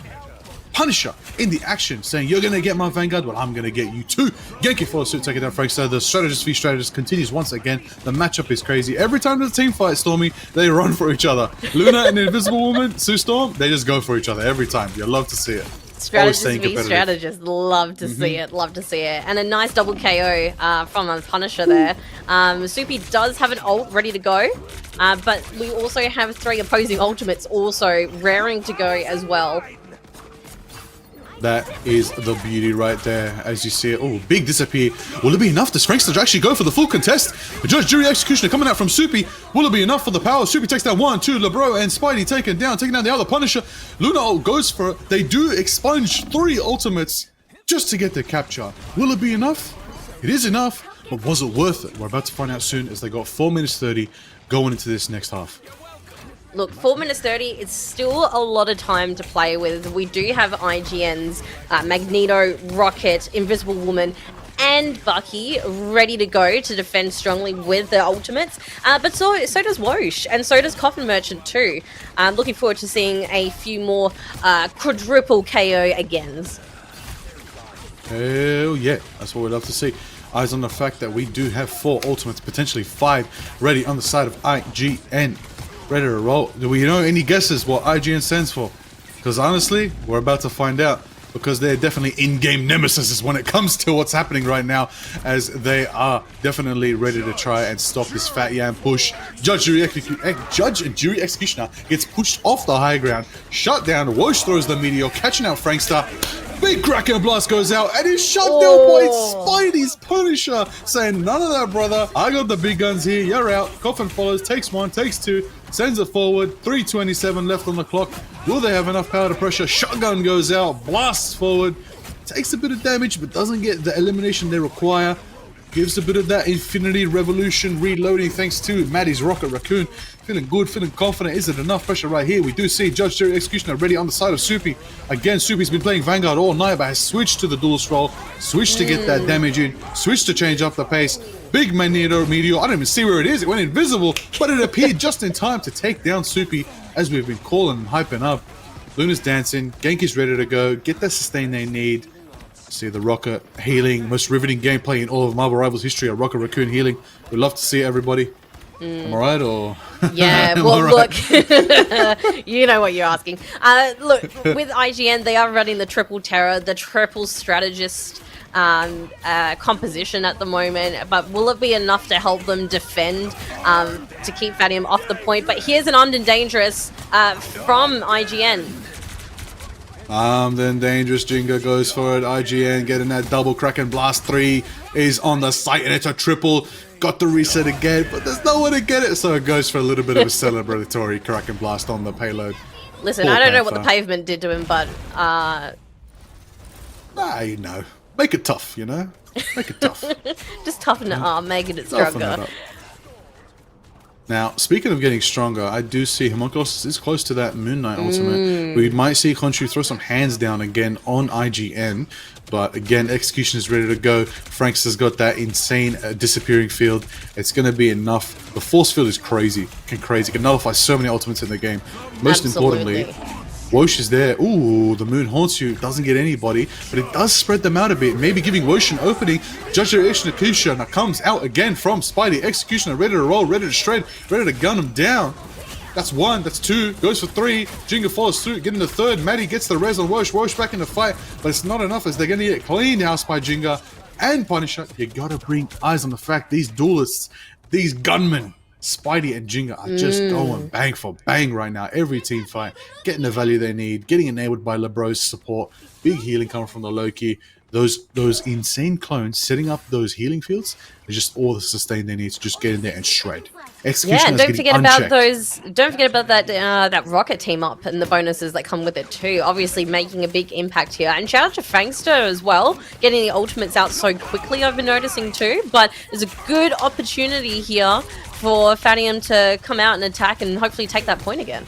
Speaker 5: Punisher in the action, saying, "You're gonna get my Vanguard, well, I'm gonna get you too." Genki follows suit, taking down Frankster. The strategist v strategist continues once again. The matchup is crazy. Every time there's a team fight, Stormy, they run for each other. Luna and the Invisible Woman, Sue Storm, they just go for each other every time. You love to see it.
Speaker 3: Strategist v strategist, love to see it, and a nice double KO from a Punisher there. Soupy does have an ult ready to go, but we also have 3 opposing ultimates also raring to go as well.
Speaker 5: That is the beauty right there, as you see it. Oh, big disappear. Will it be enough? Does Frankster actually go for the full contest? The Judge, Jury, Executioner coming out from Soupy. Will it be enough for the power? Soupy takes down 1, 2, LeBro and Spidey taking down the other Punisher. Luna goes for it. They do expunge 3 ultimates just to get the capture. Will it be enough? It is enough, but was it worth it? We're about to find out soon, as they got 4 minutes 30 going into this next half.
Speaker 3: Look, 4 minutes 30, it's still a lot of time to play with. We do have I.G.N's Magneto, Rocket, Invisible Woman, and Bucky ready to go to defend strongly with the ultimates. But so does Wosh, and so does Coffin Merchant too. Looking forward to seeing a few more quadruple KO agains.
Speaker 5: Hell yeah, that's what we'd love to see. Eyes on the fact that we do have 4 ultimates, potentially 5, ready on the side of I.G.N. Ready to roll. Do we know any guesses what I.G.N stands for? Because honestly, we're about to find out. Because they're definitely in-game nemesis when it comes to what's happening right now, as they are definitely ready to try and stop this fattyam push. Judge and Jury Executioner gets pushed off the high ground, shut down. Wosh throws the meteor, catching out Frankster. Big Kraken Blast goes out, and he's shut down by Spidey's Punisher, saying, "None of that, brother. I got the big guns here. You're out." Coffin follows, takes 1, takes 2, sends it forward. 3:27 left on the clock. Will they have enough power to pressure? Shotgun goes out, blasts forward, takes a bit of damage, but doesn't get the elimination they require. Gives a bit of that Infinity Revolution reloading thanks to Maddie's Rocket Raccoon. Feeling good, feeling confident. Is it enough pressure right here? We do see Judge, Jury, Executioner ready on the side of Soupy. Again, Soupy's been playing Vanguard all night, but has switched to the duelist role. Switched to get that damage in. Switched to change up the pace. Big Magneto Meteor. I don't even see where it is. It went invisible, but it appeared just in time to take down Soupy, as we've been calling and hyping up. Luna's dancing. Genki's ready to go. Get the sustain they need. See the Rocket healing. Most riveting gameplay in all of Marvel Rivals history. A Rocket Raccoon healing. We'd love to see it, everybody. Am I right, or?
Speaker 3: Yeah, well, look, you know what you're asking. Look, with I.G.N, they are running the triple terror, the triple strategist composition at the moment, but will it be enough to help them defend, to keep fattyam off the point? But here's an armed and dangerous from I.G.N.
Speaker 5: Then Dangerous Jinga goes for it. I.G.N getting that double Kraken Blast. 3 is on the site, and it's a triple. Got the reset again, but there's no one to get it, so it goes for a little bit of a celebratory Kraken Blast on the payload.
Speaker 3: Listen, I don't know what the pavement did to him, but
Speaker 5: you know, make it tough, you know? Make it tough.
Speaker 3: just toughen it up, making it stronger.
Speaker 5: Now, speaking of getting stronger, I do see Homunculus is close to that Moon Knight ultimate. We might see Khonshu throw some hands down again on I.G.N. But again, Execution is ready to go. Frankster's got that insane disappearing field. It's going to be enough. The force field is crazy. Can nullify so many ultimates in the game. Most importantly, Wosh is there. Ooh, the moon haunts you. Doesn't get anybody, but it does spread them out a bit. Maybe giving Wosh an opening. Judge Executioner comes out again from Spidey. Executioner ready to roll, ready to shred, ready to gun him down. That's 1, that's 2, goes for 3. Jinga follows through, getting the 3rd. Maddie gets the res on Wosh. Wosh back in the fight, but it's not enough as they're going to get cleaned house by Jinga and Punisher. You got to bring eyes on the fact these duelists, these gunmen, Spidey and Jinga are just going bang for bang right now. Every team fight, getting the value they need, getting enabled by LeBro's support, big healing coming from the Loki. Those insane clones setting up those healing fields is just all the sustain they need to just get in there and shred. Execution
Speaker 3: Yeah, and
Speaker 5: is
Speaker 3: don't
Speaker 5: getting
Speaker 3: forget
Speaker 5: unchecked.
Speaker 3: about those. Don't forget about that rocket team up and the bonuses that come with it too. Obviously, making a big impact here. And shout out to Fangster as well, getting the ultimates out so quickly. I've been noticing too. But there's a good opportunity here for fattyam to come out and attack and hopefully take that point again.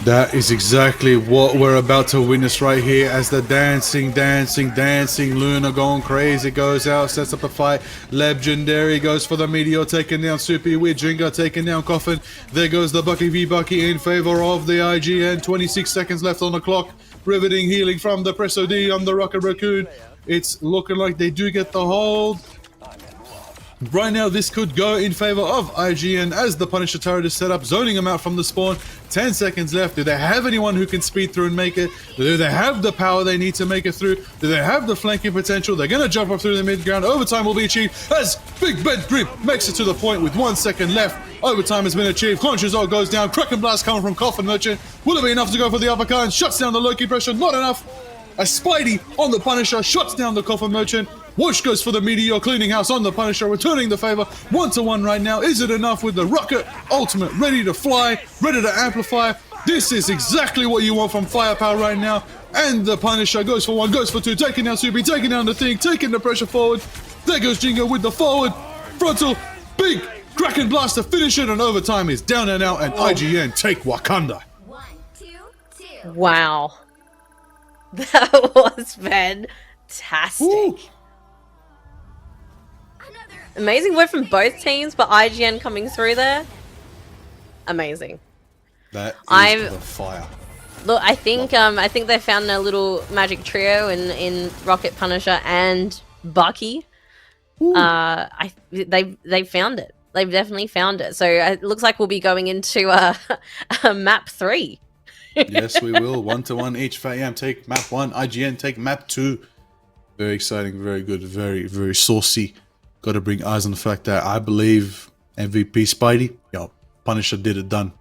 Speaker 5: That is exactly what we're about to witness right here as the dancing Luna going crazy goes out, sets up a fight. Legendary goes for the Meteor, taking down Soupy with Jinga, taking down Coffin. There goes the Bucky v Bucky in favor of the I.G.N. 26 seconds left on the clock. Riveting healing from the Presso D on the Rocket Raccoon. It's looking like they do get the hold. Right now, this could go in favor of I.G.N. as the Punisher turret is set up, zoning them out from the spawn. 10 seconds left. Do they have anyone who can speed through and make it? Do they have the power they need to make it through? Do they have the flanking potential? They're going to jump up through the mid-ground. Overtime will be achieved as Big Bed Grip makes it to the point with 1 second left. Overtime has been achieved. Conscious all goes down. Kraken Blast coming from Coffin Merchant. Will it be enough to go for the uppercut and shuts down the Loki pressure? Not enough. A Spidey on the Punisher shuts down the Coffin Merchant. Whoosh goes for the Meteor, cleaning house on the Punisher, returning the favor. 1-1 right now. Is it enough with the Rocket Ultimate ready to fly, ready to amplify? This is exactly what you want from Firepower right now. And the Punisher goes for 1, goes for 2, taking down Subi, taking down the Thing, taking the pressure forward. There goes Jingo with the forward. Frontal, big Kraken Blast to finish it, and overtime is down and out, and I.G.N. take Wakanda.
Speaker 4: 1, 2, 2.
Speaker 3: Wow, that was fantastic.
Speaker 5: Ooh.
Speaker 3: Amazing work from both teams, but I.G.N. coming through there. Amazing.
Speaker 5: That is the fire.
Speaker 3: Look, I think they found a little magic trio in Rocket, Punisher, and Bucky. They found it. They've definitely found it. So it looks like we'll be going into a map 3.
Speaker 5: Yes, we will. 1-1 each. fattyam take map 1. I.G.N. take map 2. Very exciting. Very good. Very, very saucy. Got to bring eyes on the fact that I believe MVP Spidey, Punisher did it done.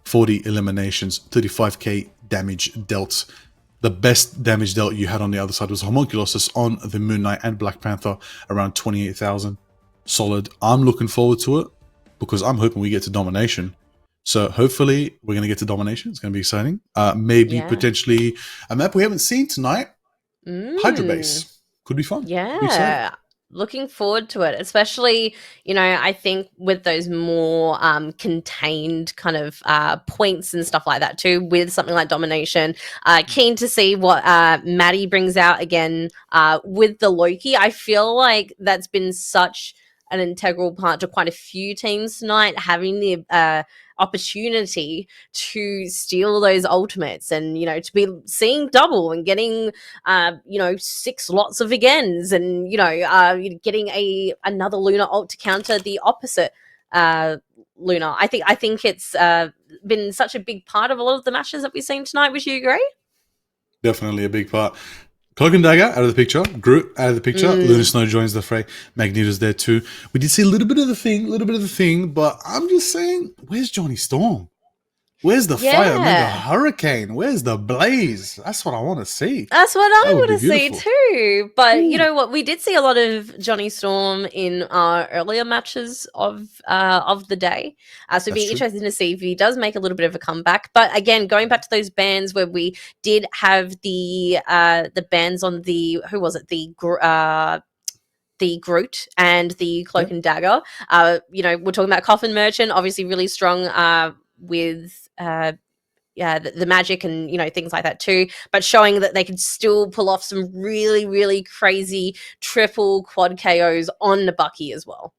Speaker 5: 40 eliminations, 35k damage dealt. The best damage dealt you had on the other side was Homunculosis on the Moon Knight and Black Panther, around 28,000. Solid. I'm looking forward to it because I'm hoping we get to domination. So hopefully we're going to get to domination. It's going to be exciting. Maybe potentially a map we haven't seen tonight. Hydra Base. Could be fun.
Speaker 3: Yeah. Looking forward to it, especially, I think with those more contained kind of points and stuff like that too, with something like Domination. Keen to see what Maddie brings out again with the Loki. I feel like that's been such an integral part to quite a few teams tonight, having the opportunity to steal those ultimates and to be seeing double and getting 6 lots of agains and getting another Luna ult to counter the opposite Luna. I think it's been such a big part of a lot of the matches that we've seen tonight. Would you agree?
Speaker 5: Definitely a big part. Cloak and Dagger out of the picture. Groot out of the picture. Luna Snow joins the fray. Magneto's there too. We did see a little bit of the thing, but I'm just saying, where's Johnny Storm? Where's the Fire Mega Hurricane? Where's the Blaze? That's what I want to see.
Speaker 3: That's what I want to see too. But you know what? We did see a lot of Johnny Storm in our earlier matches of the day. So it'd be interesting to see if he does make a little bit of a comeback. But again, going back to those bans where we did have the bans on the Groot and the Cloak and Dagger. We're talking about Coffin Merchant, obviously really strong with the magic and things like that too, but showing that they could still pull off some really, really crazy triple quad KOs on the Bucky as well.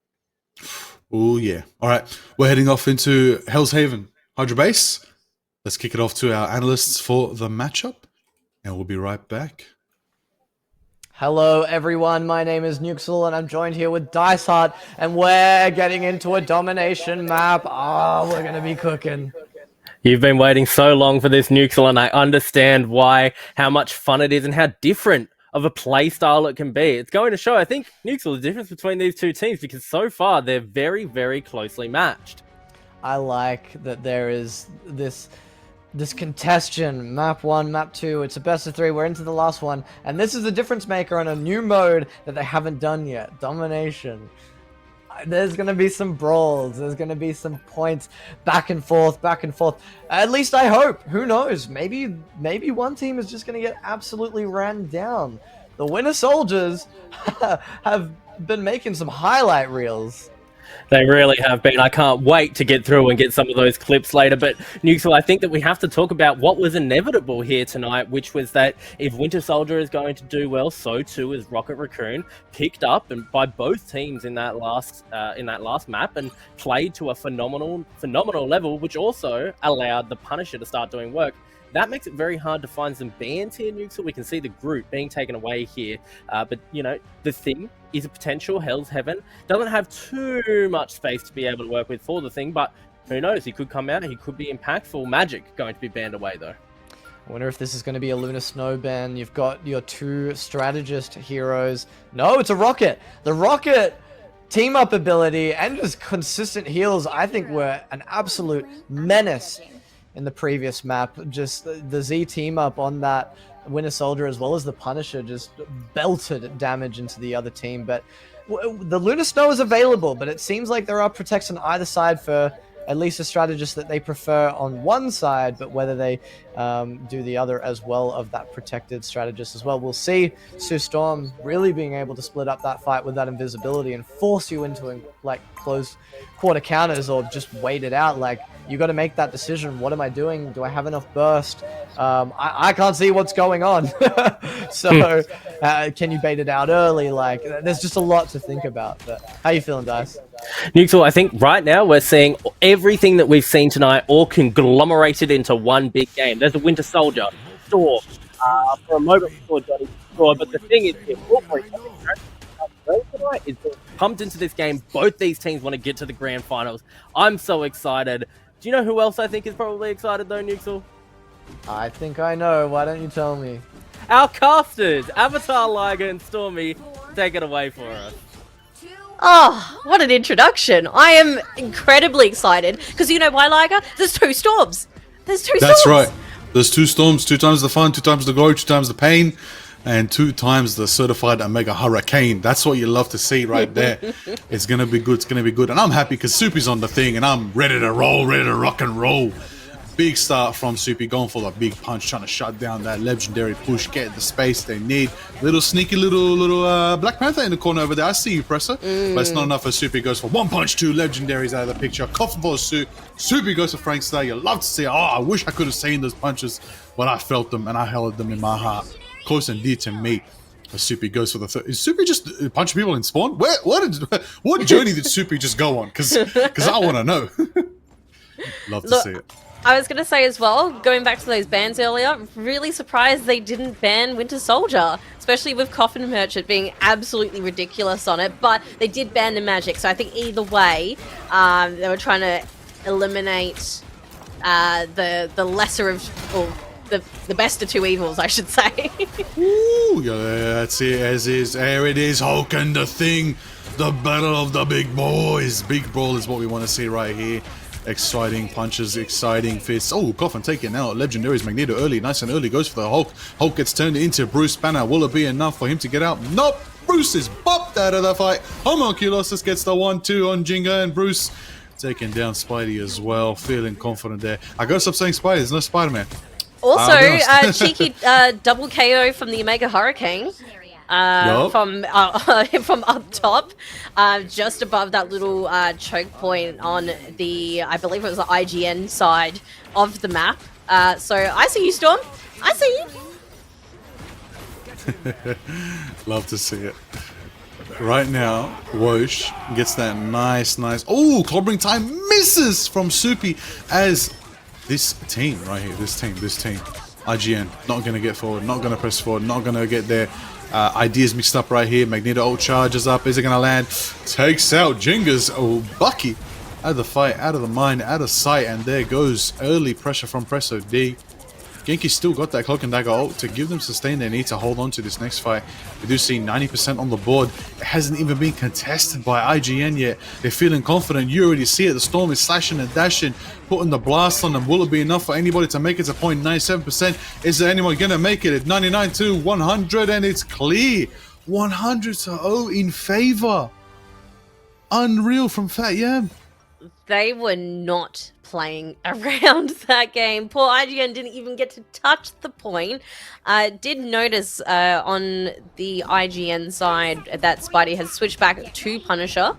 Speaker 5: Oh yeah. All right, we're heading off into Hell's Haven, Hydra Base. Let's kick it off to our analysts for the matchup, and we'll be right back.
Speaker 1: Hello everyone, my name is Nuxel and I'm joined here with Diceheart and we're getting into a domination map. Oh, we're gonna be cooking.
Speaker 2: You've been waiting so long for this, Nuxel, and I understand how much fun it is and how different of a play style it can be. It's going to show, I think, Nuxel, the difference between these two teams because so far they're very, very closely matched.
Speaker 1: I like that there is this congestion. Map 1, map 2, it's a best of 3, we're into the last one, and this is the difference maker on a new mode that they haven't done yet, domination. There's gonna be some brawls, there's gonna be some points back and forth, at least I hope. Who knows, maybe one team is just gonna get absolutely ran down. The Winter Soldiers have been making some highlight reels.
Speaker 2: They really have been. I can't wait to get through and get some of those clips later. But, Newcastle, I think that we have to talk about what was inevitable here tonight, which was that if Winter Soldier is going to do well, so too is Rocket Raccoon, picked up and by both teams in that last map and played to a phenomenal level, which also allowed the Punisher to start doing work. That makes it very hard to find some bans here, Nukes. We can see the group being taken away here. But, the Thing is a potential Hell's Heaven. Doesn't have too much space to be able to work with for the Thing, but who knows? He could come out and he could be impactful. Magic going to be banned away, though.
Speaker 1: I wonder if this is going to be a Lunar Snow ban. You've got your 2 strategist heroes. No, it's a Rocket. The Rocket team-up ability and just consistent heals, I think, were an absolute menace in the previous map. Just the Z team up on that Winter Soldier as well as the Punisher just belted damage into the other team. But the Lunar Snow is available, but it seems like there are protects on either side for at least a strategist that they prefer on one side, but whether they do the other as well of that protected strategist as well. We'll see Sue Storm really being able to split up that fight with that invisibility and force you into like close quarter counters or just wait it out. Like, you got to make that decision. What am I doing? Do I have enough burst? I can't see what's going on. So can you bait it out early? Like, there's just a lot to think about. But how you feeling, Dice?
Speaker 2: Newcastle, I think right now we're seeing everything that we've seen tonight all conglomerated into one big game. There's a Winter Soldier, Storm. For a moment we saw Johnny score, but the thing is, tonight is pumped into this game. Both these teams want to get to the grand finals. I'm so excited. Do you know who else I think is probably excited though, Newcastle?
Speaker 1: I think I know. Why don't you tell me?
Speaker 2: Our casters, Avatar, Liger, and Stormy, take it away for us.
Speaker 3: Oh, what an introduction. I am incredibly excited because you know why, Liger? There's 2 storms.
Speaker 5: That's right. There's 2 storms, 2 times the fun, 2 times the glory, 2 times the pain, and 2 times the certified Omega Hurricane. That's what you love to see right there. It's going to be good. It's going to be good. And I'm happy because Soupy's on the thing and I'm ready to roll, ready to rock and roll. Big start from Soupy, going for the big punch, trying to shut down that legendary push, get the space they need. Little sneaky little Black Panther in the corner over there. I see you, Presser. But it's not enough for Soupy. Goes for 1 punch, 2 legendaries out of the picture. Coffin for Soupy goes for Frank Star. You love to see it. Oh, I wish I could have seen those punches, but I felt them and I held them in my heart. Close and dear to me. Soupy goes for the third. Is Soupy just punching people in spawn? What journey did Soupy just go on? Because I want to know. Love to see it.
Speaker 3: I was going to say as well, going back to those bans earlier, really surprised they didn't ban Winter Soldier, especially with Coffin Merchant being absolutely ridiculous on it, but they did ban the magic, so I think either way, they were trying to eliminate the lesser of, or the best of 2 evils, I should say.
Speaker 5: Ooh, yeah, that's it as is. There it is, Hulk and the Thing, the battle of the big boys. Big brawl is what we want to see right here. Exciting punches, exciting fists. Oh, Coffin taking out Legendary's Magneto early, nice and early, goes for the Hulk. Hulk gets turned into Bruce Banner. Will it be enough for him to get out? Nope! Bruce is bopped out of the fight. Homunculus gets the 1-2 on Jinga, and Bruce taking down Spidey as well. Feeling confident there. I gotta stop saying Spidey, there's no Spider-Man.
Speaker 3: Also, cheeky double KO from the Omega Hurricane. From up top, just above that little choke point on the, I believe it was the I.G.N side of the map. So I see you, Storm. I see you.
Speaker 5: Love to see it. Right now, Whoosh gets that nice. Oh, clobbering time misses from Soupy as this team right here, this team, I.G.N, not going to get forward, not going to press forward, not going to get their ideas mixed up right here. Magneto ult charges up. Is it going to land? Takes out Jinga's Bucky out of the fight, out of the mind, out of sight, and there goes early pressure from Presso D. Genki's still got that Cloak and Dagger ult to give them sustain they need to hold on to this next fight. We do see 90% on the board. It hasn't even been contested by I.G.N yet. They're feeling confident. You already see it. The Storm is slashing and dashing, putting the blast on them. Will it be enough for anybody to make it to 0.97%? Is there anyone going to make it at 99 to 100? And it's clear. 100 to 0 in favor. Unreal from fattyam.
Speaker 3: They were not playing around that game. Poor I.G.N didn't even get to touch the point. Did notice on the I.G.N side that Spidey has switched back to Punisher.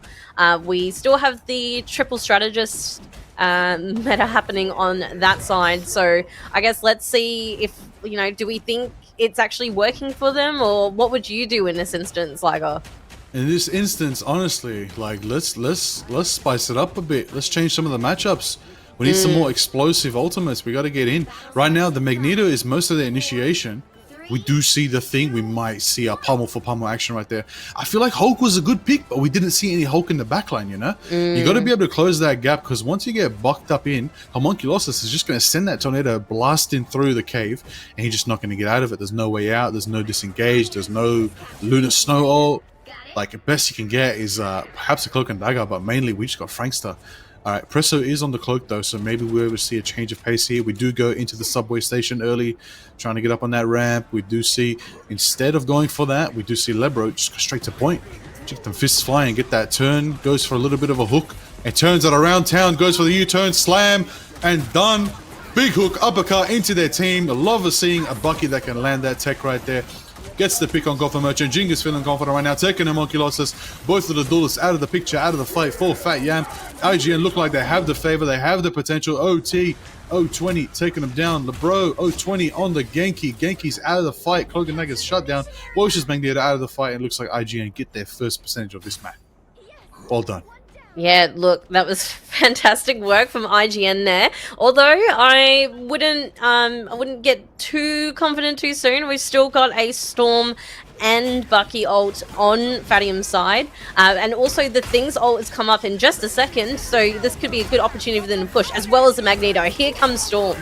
Speaker 3: We still have the triple strategist meta happening on that side. So I guess let's see if, you know, do we think it's actually working for them, or what would you do in this instance, Liger?
Speaker 5: In this instance, honestly, like let's spice it up a bit. Let's change some of the matchups. We need some more explosive ultimates. We got to get in. Right now, the Magneto is most of the initiation. We do see the thing. We might see a pummel for pummel action right there. I feel like Hulk was a good pick, but we didn't see any Hulk in the backline, you know? You got to be able to close that gap, because once you get bucked up in, Homunculosis is just going to send that tornado blasting through the cave, and he's just not going to get out of it. There's no way out. There's no disengage. There's no Lunar Snow ult. Like, the best you can get is perhaps a Cloak and Dagger, but mainly we just got Frankster. Alright, Presso is on the cloak though, so maybe we're able to see a change of pace here. We do go into the subway station early, trying to get up on that ramp. We do see, instead of going for that, we do see Lebro just go straight to point. Get them fists flying, get that turn, goes for a little bit of a hook, and turns it around town, goes for the U-turn, slam, and done. Big hook, uppercut into their team. I love seeing a Bucky that can land that tech right there. Gets the pick on Gotham Merchant. Jinga's feeling confident right now, taking Homunculosis. Both of the duelists out of the picture, out of the fight for fattyam. I.G.N look like they have the favor, they have the potential. OT, 020 taking them down. Lebro, 020 on the Genki. Genki's out of the fight. Cloak and Dagger's shut down. Welsh's Magneto out of the fight, and looks like I.G.N get their first percentage of this match. Well done.
Speaker 3: Yeah, look, that was fantastic work from I.G.N there. Although I wouldn't get too confident too soon. We've still got a Storm and Bucky ult on fattyam's side, and also the Things ult has come up in just a second, so this could be a good opportunity for them to push, as well as the Magneto. Here comes Storm.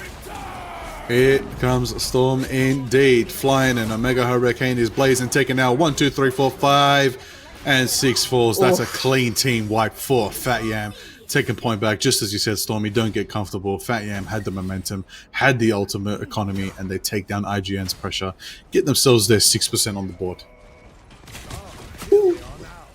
Speaker 5: Here comes Storm indeed, flying, and a Mega Hurricane is blazing, taking now 1, 2, 3, 4, 5. And 6 falls. That's a clean team wipe for fattyam. Taking point back, just as you said, Stormy, don't get comfortable. fattyam had the momentum, had the ultimate economy, and they take down I.G.N's pressure. Get themselves their 6% on the board.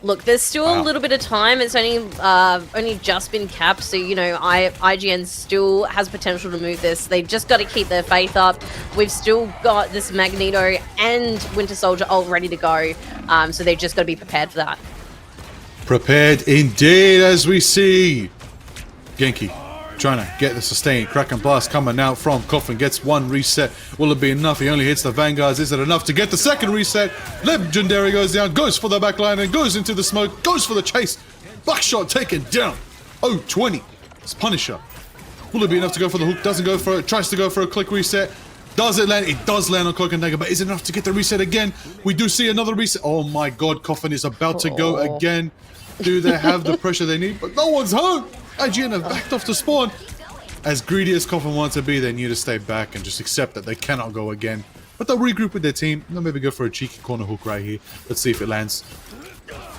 Speaker 3: Look, there's still a little bit of time. It's only just been capped, so, you know, I.G.N still has potential to move this. They just got to keep their faith up. We've still got this Magneto and Winter Soldier ult ready to go, so they just got to be prepared for that.
Speaker 5: Prepared indeed, as we see Genki trying to get the sustain. Kraken Blast coming out from Coffin, gets one reset. Will it be enough? He only hits the Vanguards. Is it enough to get the second reset? Legendary goes down, goes for the backline and goes into the smoke, goes for the chase. Buckshot taken down. 0-20. It's Punisher. Will it be enough to go for the hook? Doesn't go for it. Tries to go for a click reset. Does it land? It does land on Cloak and Dagger, but is it enough to get the reset again? We do see another reset. Oh my god, Coffin is about to go again. Do they have the pressure they need? But no one's home. I.G.N have backed off to spawn. As greedy as Coffin wants to be, they need to stay back and just accept that they cannot go again. But they'll regroup with their team. They'll maybe go for a cheeky corner hook right here. Let's see if it lands.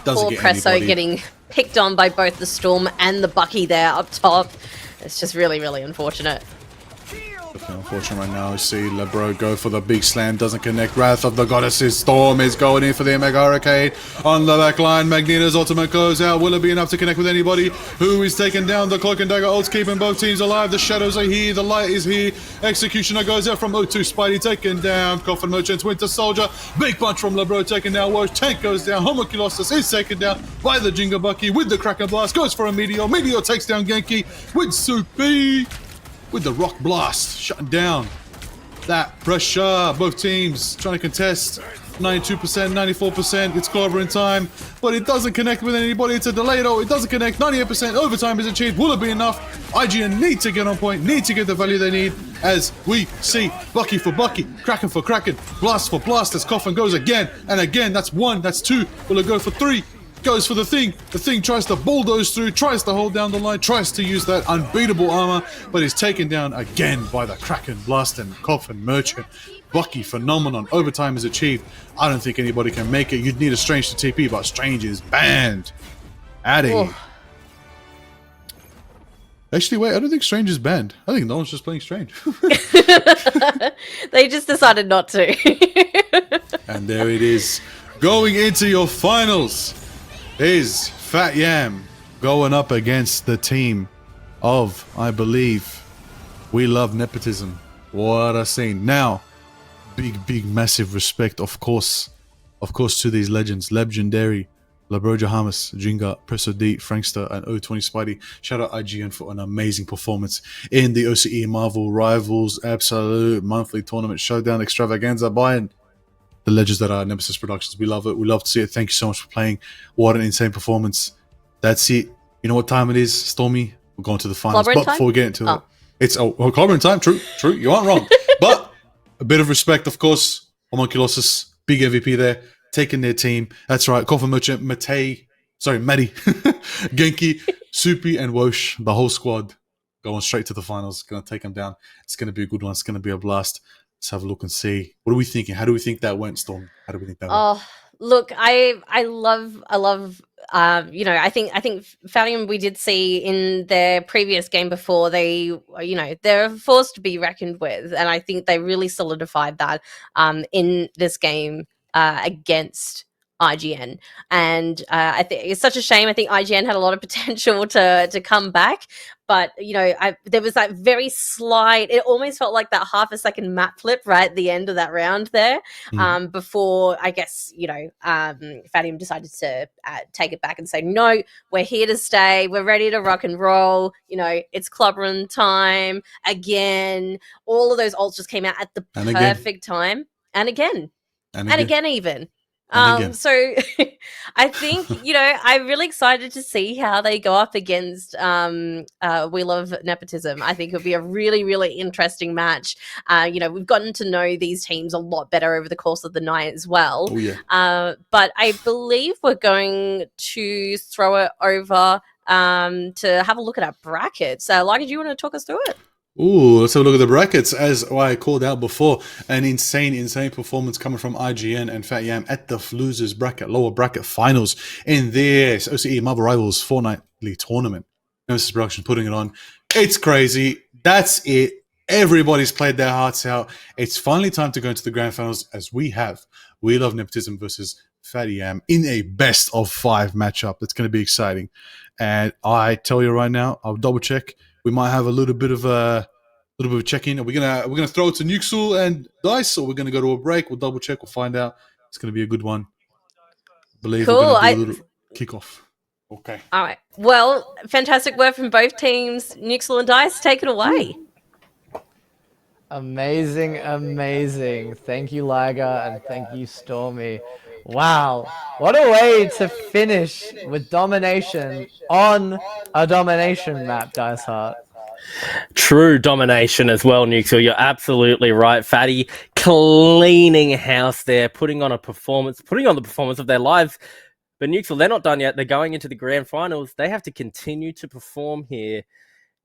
Speaker 5: Doesn't
Speaker 3: Poor
Speaker 5: get
Speaker 3: Presso
Speaker 5: anybody.
Speaker 3: getting picked on by both the Storm and the Bucky there up top. It's just really, really unfortunate.
Speaker 5: Unfortunate right now. See Lebro go for the big slam, doesn't connect. Wrath of the Goddesses. Storm is going in for the Mega Hurricane on the back line. Magneto's ultimate goes out. Will it be enough to connect with anybody? Who is taken down? The Cloak and Dagger ults keeping both teams alive. The shadows are here. The light is here. Executioner goes out from O2. Spidey taken down. Coffin Merchants, Winter Soldier. Big punch from Lebro taken down. Wash. Tank goes down. Homunculosis is taken down by the Jinga Bucky with the Kraken Blast. Goes for a Meteor. Meteor takes down Genki with Soupy. With the Rock Blast, shutting down that pressure. Both teams trying to contest. 92%, 94%. It's Clover in time, but it doesn't connect with anybody. It's a delay though. It doesn't connect. 98% overtime is achieved. Will it be enough? I.G.N need to get on point, need to get the value they need, as we see Bucky for Bucky, Kraken for Kraken, Blast for Blast as Coffin goes again and again. That's 1, that's 2. Will it go for 3? goes for the thing. The thing tries to bulldoze through, tries to hold down the line, tries to use that unbeatable armor, but is taken down again by the Kraken Blast and Coffin Merchant. Bucky Phenomenon. Overtime is achieved. I don't think anybody can make it. You'd need a Strange to TP, but Strange is banned. Out of here. Actually, wait, I don't think Strange is banned. I think no one's just playing Strange.
Speaker 3: They just decided not to.
Speaker 5: And there it is. Going into your finals is fattyam going up against the team of, I believe, We Love Nepotism. What a scene. Now, big, massive respect, of course, to these legends. Legendary, Labroja Hamas, Jinga, Presso D, Frankster, and O20 Spidey. Shout out I.G.N for an amazing performance in the OCE Marvel Rivals Absolute Monthly Tournament Showdown Extravaganza by the legends that are Nemesis Productions. We love it. We love to see it. Thank you so much for playing. What an insane performance. That's it. You know what time it is, Stormy? We're going to the finals.
Speaker 3: Clobbering
Speaker 5: But
Speaker 3: time?
Speaker 5: before we get into it, it's clobbering time. True. You aren't wrong. But a bit of respect, of course. Homunculosis, big MVP there, taking their team. That's right. Coffin Merchant, Matty, Genki, Soupy, and Wosh, the whole squad going straight to the finals. Going to take them down. It's going to be a good one. It's going to be a blast. Let's have a look and see. What are we thinking? How do we think that went, Storm? How do we think that went?
Speaker 3: Oh, look, I love I think fattyam we did see in their previous game before, they're forced to be reckoned with, and I think they really solidified that in this game against I.G.N. And I think it's such a shame. I think I.G.N had a lot of potential to come back, but there was that very slight. It almost felt like that half a second map flip right at the end of that round there, before I guess fattyam decided to take it back and say, no, we're here to stay. We're ready to rock and roll. It's club run time again. All of those ults just came out at the perfect time, and again even. So I think, I'm really excited to see how they go up against We Love Nepotism. I think it'll be a really, really interesting match. We've gotten to know these teams a lot better over the course of the night as well.
Speaker 5: Oh, yeah.
Speaker 3: But I believe we're going to throw it over to have a look at our brackets. Like, do you want to talk us through it?
Speaker 5: Ooh, let's have a look at the brackets. As I called out before, an insane performance coming from I.G.N and fattyam at the losers bracket, lower bracket finals in this OCE Marvel Rivals fortnightly tournament. Nemesis Productions putting it on. It's crazy. That's it. Everybody's played their hearts out. It's finally time to go into the grand finals, as we have We Love Nepotism versus fattyam in a best of 5 matchup. That's going to be exciting. And I tell you right now, I'll double check. We might have a little bit of a check-in. Are we're gonna throw it to Nuxel and Dice, or we're gonna go to a break. We'll double check. We'll find out. It's gonna be a good one. I believe
Speaker 3: cool.
Speaker 5: We're gonna do a little kickoff. Okay.
Speaker 3: All right. Well, fantastic work from both teams. Nuxel and Dice, take it away.
Speaker 1: Amazing. Thank you, Liger, and thank you, Stormy. Wow, what a way to finish with domination on a domination map, Dice Heart.
Speaker 2: True domination as well, Nuxel. You're absolutely right. Fatty cleaning house there, putting on the performance of their lives. But Nuxel, they're not done yet. They're going into the grand finals. They have to continue to perform here.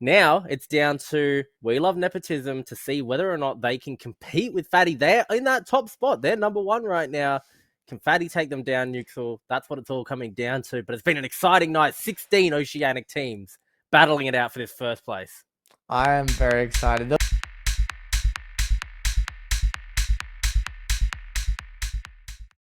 Speaker 2: Now it's down to We Love Nepotism to see whether or not they can compete with Fatty. They're in that top spot. They're number 1 right now. Can Fatty take them down, Nuxel? That's what it's all coming down to. But it's been an exciting night. 16 Oceanic teams battling it out for this first place.
Speaker 1: I am very excited.